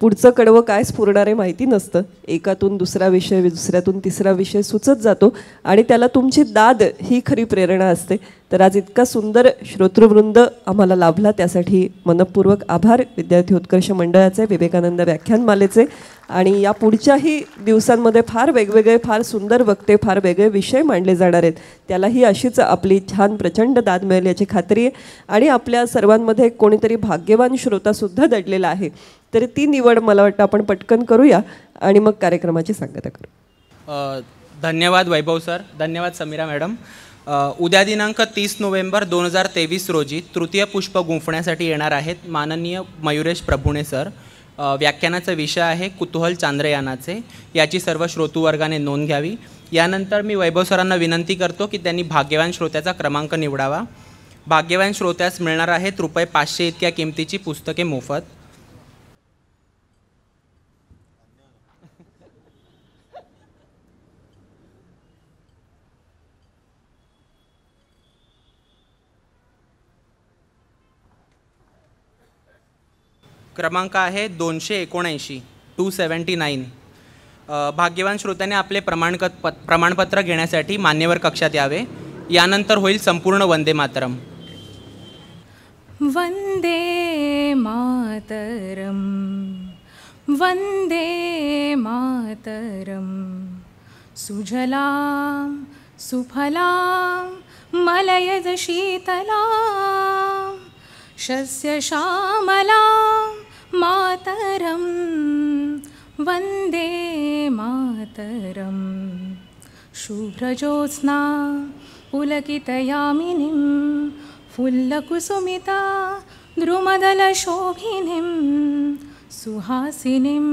पुढचं कडवं काय स्फुरणार आहे माहिती नसतं. एकातून दुसरा विषय, दुसऱ्यातून तिसरा विषय सुचत जातो आणि त्याला तुमची दाद ही खरी प्रेरणा असते. तर आज इतका सुंदर श्रोतृवृंद आम्हाला लाभला, त्यासाठी मनपूर्वक आभार विद्यार्थी उत्कर्ष मंडळाचे, विवेकानंद व्याख्यानमालेचे. आणि या पुढच्याही दिवसांमध्ये फार वेगवेगळे, फार सुंदर वक्ते, फार वेगळे विषय मांडले जाणार आहेत. त्यालाही अशीच आपली छान प्रचंड दाद मिळेल याची खात्री आहे. आणि आपल्या सर्वांमध्ये कोणीतरी भाग्यवान श्रोतासुद्धा दडलेला आहे. तर ती निवड मला वाटतं आपण पटकन करूया आणि मग कार्यक्रमाची सांगता करू. धन्यवाद वैभव सर, धन्यवाद समीरा मॅडम. उद्या दिनांक 30 नोव्हेंबर 2023 रोजी तृतीय पुष्प गुंफण्यासाठी येणार आहेत माननीय मयुरेश प्रभुणे सर. व्याख्यानाचा विषय आहे कुतूहल चांद्रयानाचे. याची सर्व श्रोतूवर्गाने नोंद घ्यावी. यानंतर मी वैभव सरांना विनंती करतो की त्यांनी भाग्यवान श्रोत्याचा क्रमांक निवडावा. भाग्यवान श्रोत्यास मिळणार आहेत ₹500 इतक्या किमतीची पुस्तके मोफत. क्रमांक आहे 279, 279. भाग्यवान श्रोत्याने आपले प्रमाणपत्र घेण्यासाठी मान्यवर कक्षात यावे. यानंतर होईल संपूर्ण वंदे मातरम. वंदे मातरम, वंदे मातरम. सुजलां सुफलां मलयज शीतलां, शस्य श्यामलां मातरं वन्दे मातरं. शुभ्रजोत्स्ना पुलकितयामिनीं, फुल्लकुसुमिता द्रुमदलशोभिनीं, सुहासिनीं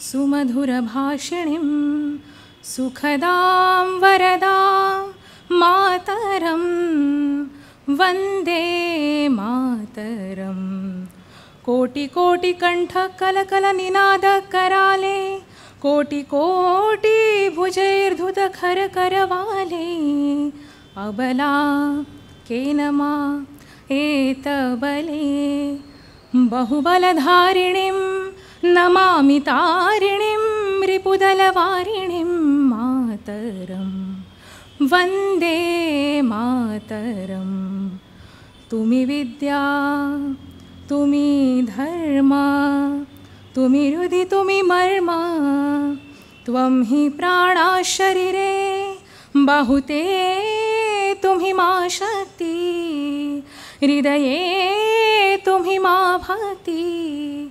सुमधुरभाषिणीं, सुखदां वरदां मातरं वन्दे मातरं. कोटि कोटि कंठ कलकल निनाद कराले, कोटि कोटि भुजैर्धुत खर करवाले. अबला केनमा एतबले, बहुबलधारिणीं नमामि तारिणीं, रिपुदलवारिणीं मातरं वन्दे मातरं. तुम्ही विद्या तुम्ही धर्म, तुम्ही हृदि तुम्ही मर्म, त्वं हि प्राणा शरीरे बाहुते तुम्ही मा शक्ति, हृदये तुम्ही मा भक्ति.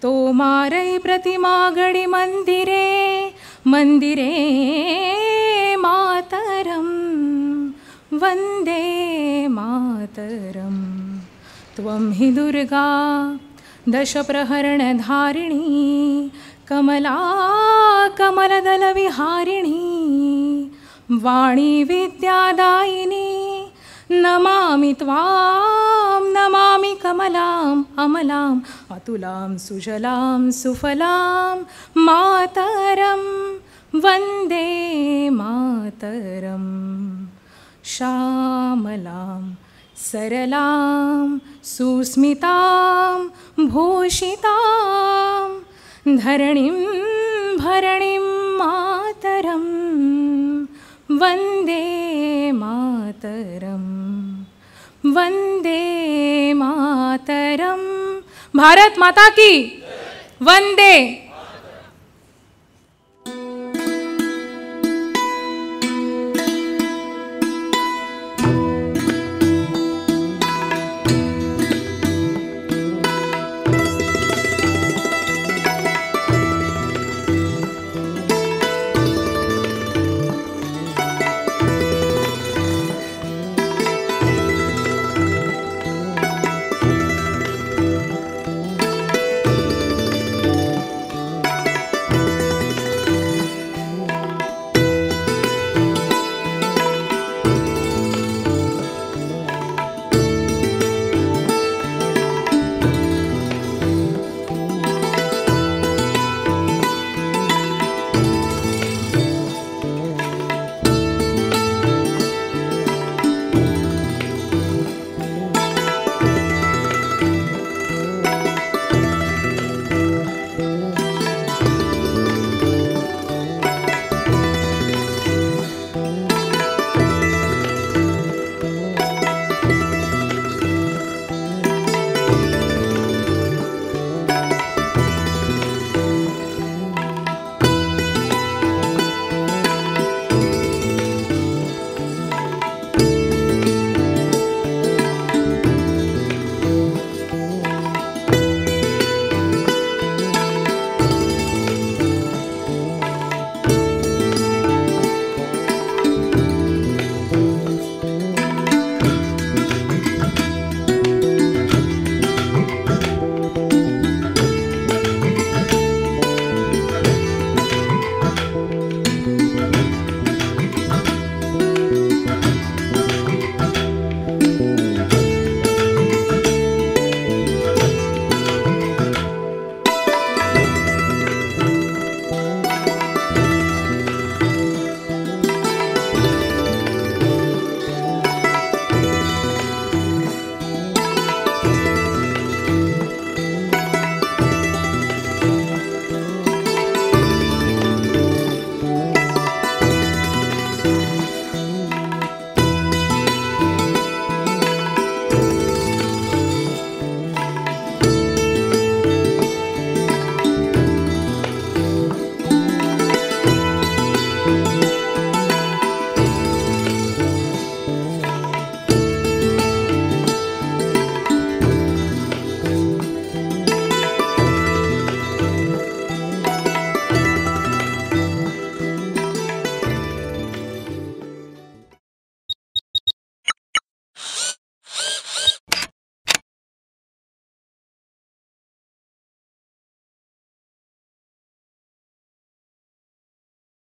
तो मारै प्रतिमा गडी मंदिरे, मंदिरे मातरं वन्दे मातरं. त्वं हि दुर्गा दशप्रहरणधारिणी, कमला कमलदलविहारिणी, वाणी विद्यादायिनी. नमामि त्वां नमामि कमलाम् अमलाम्, अतुलां सुजलां सुफलां मातरं वन्दे मातरं. श्यामलां सरलां सुस्मितां भूषितां, धरणीं भरणीं मातरं वन्दे मातरं वन्दे मातरं. भारत माता की, वंदे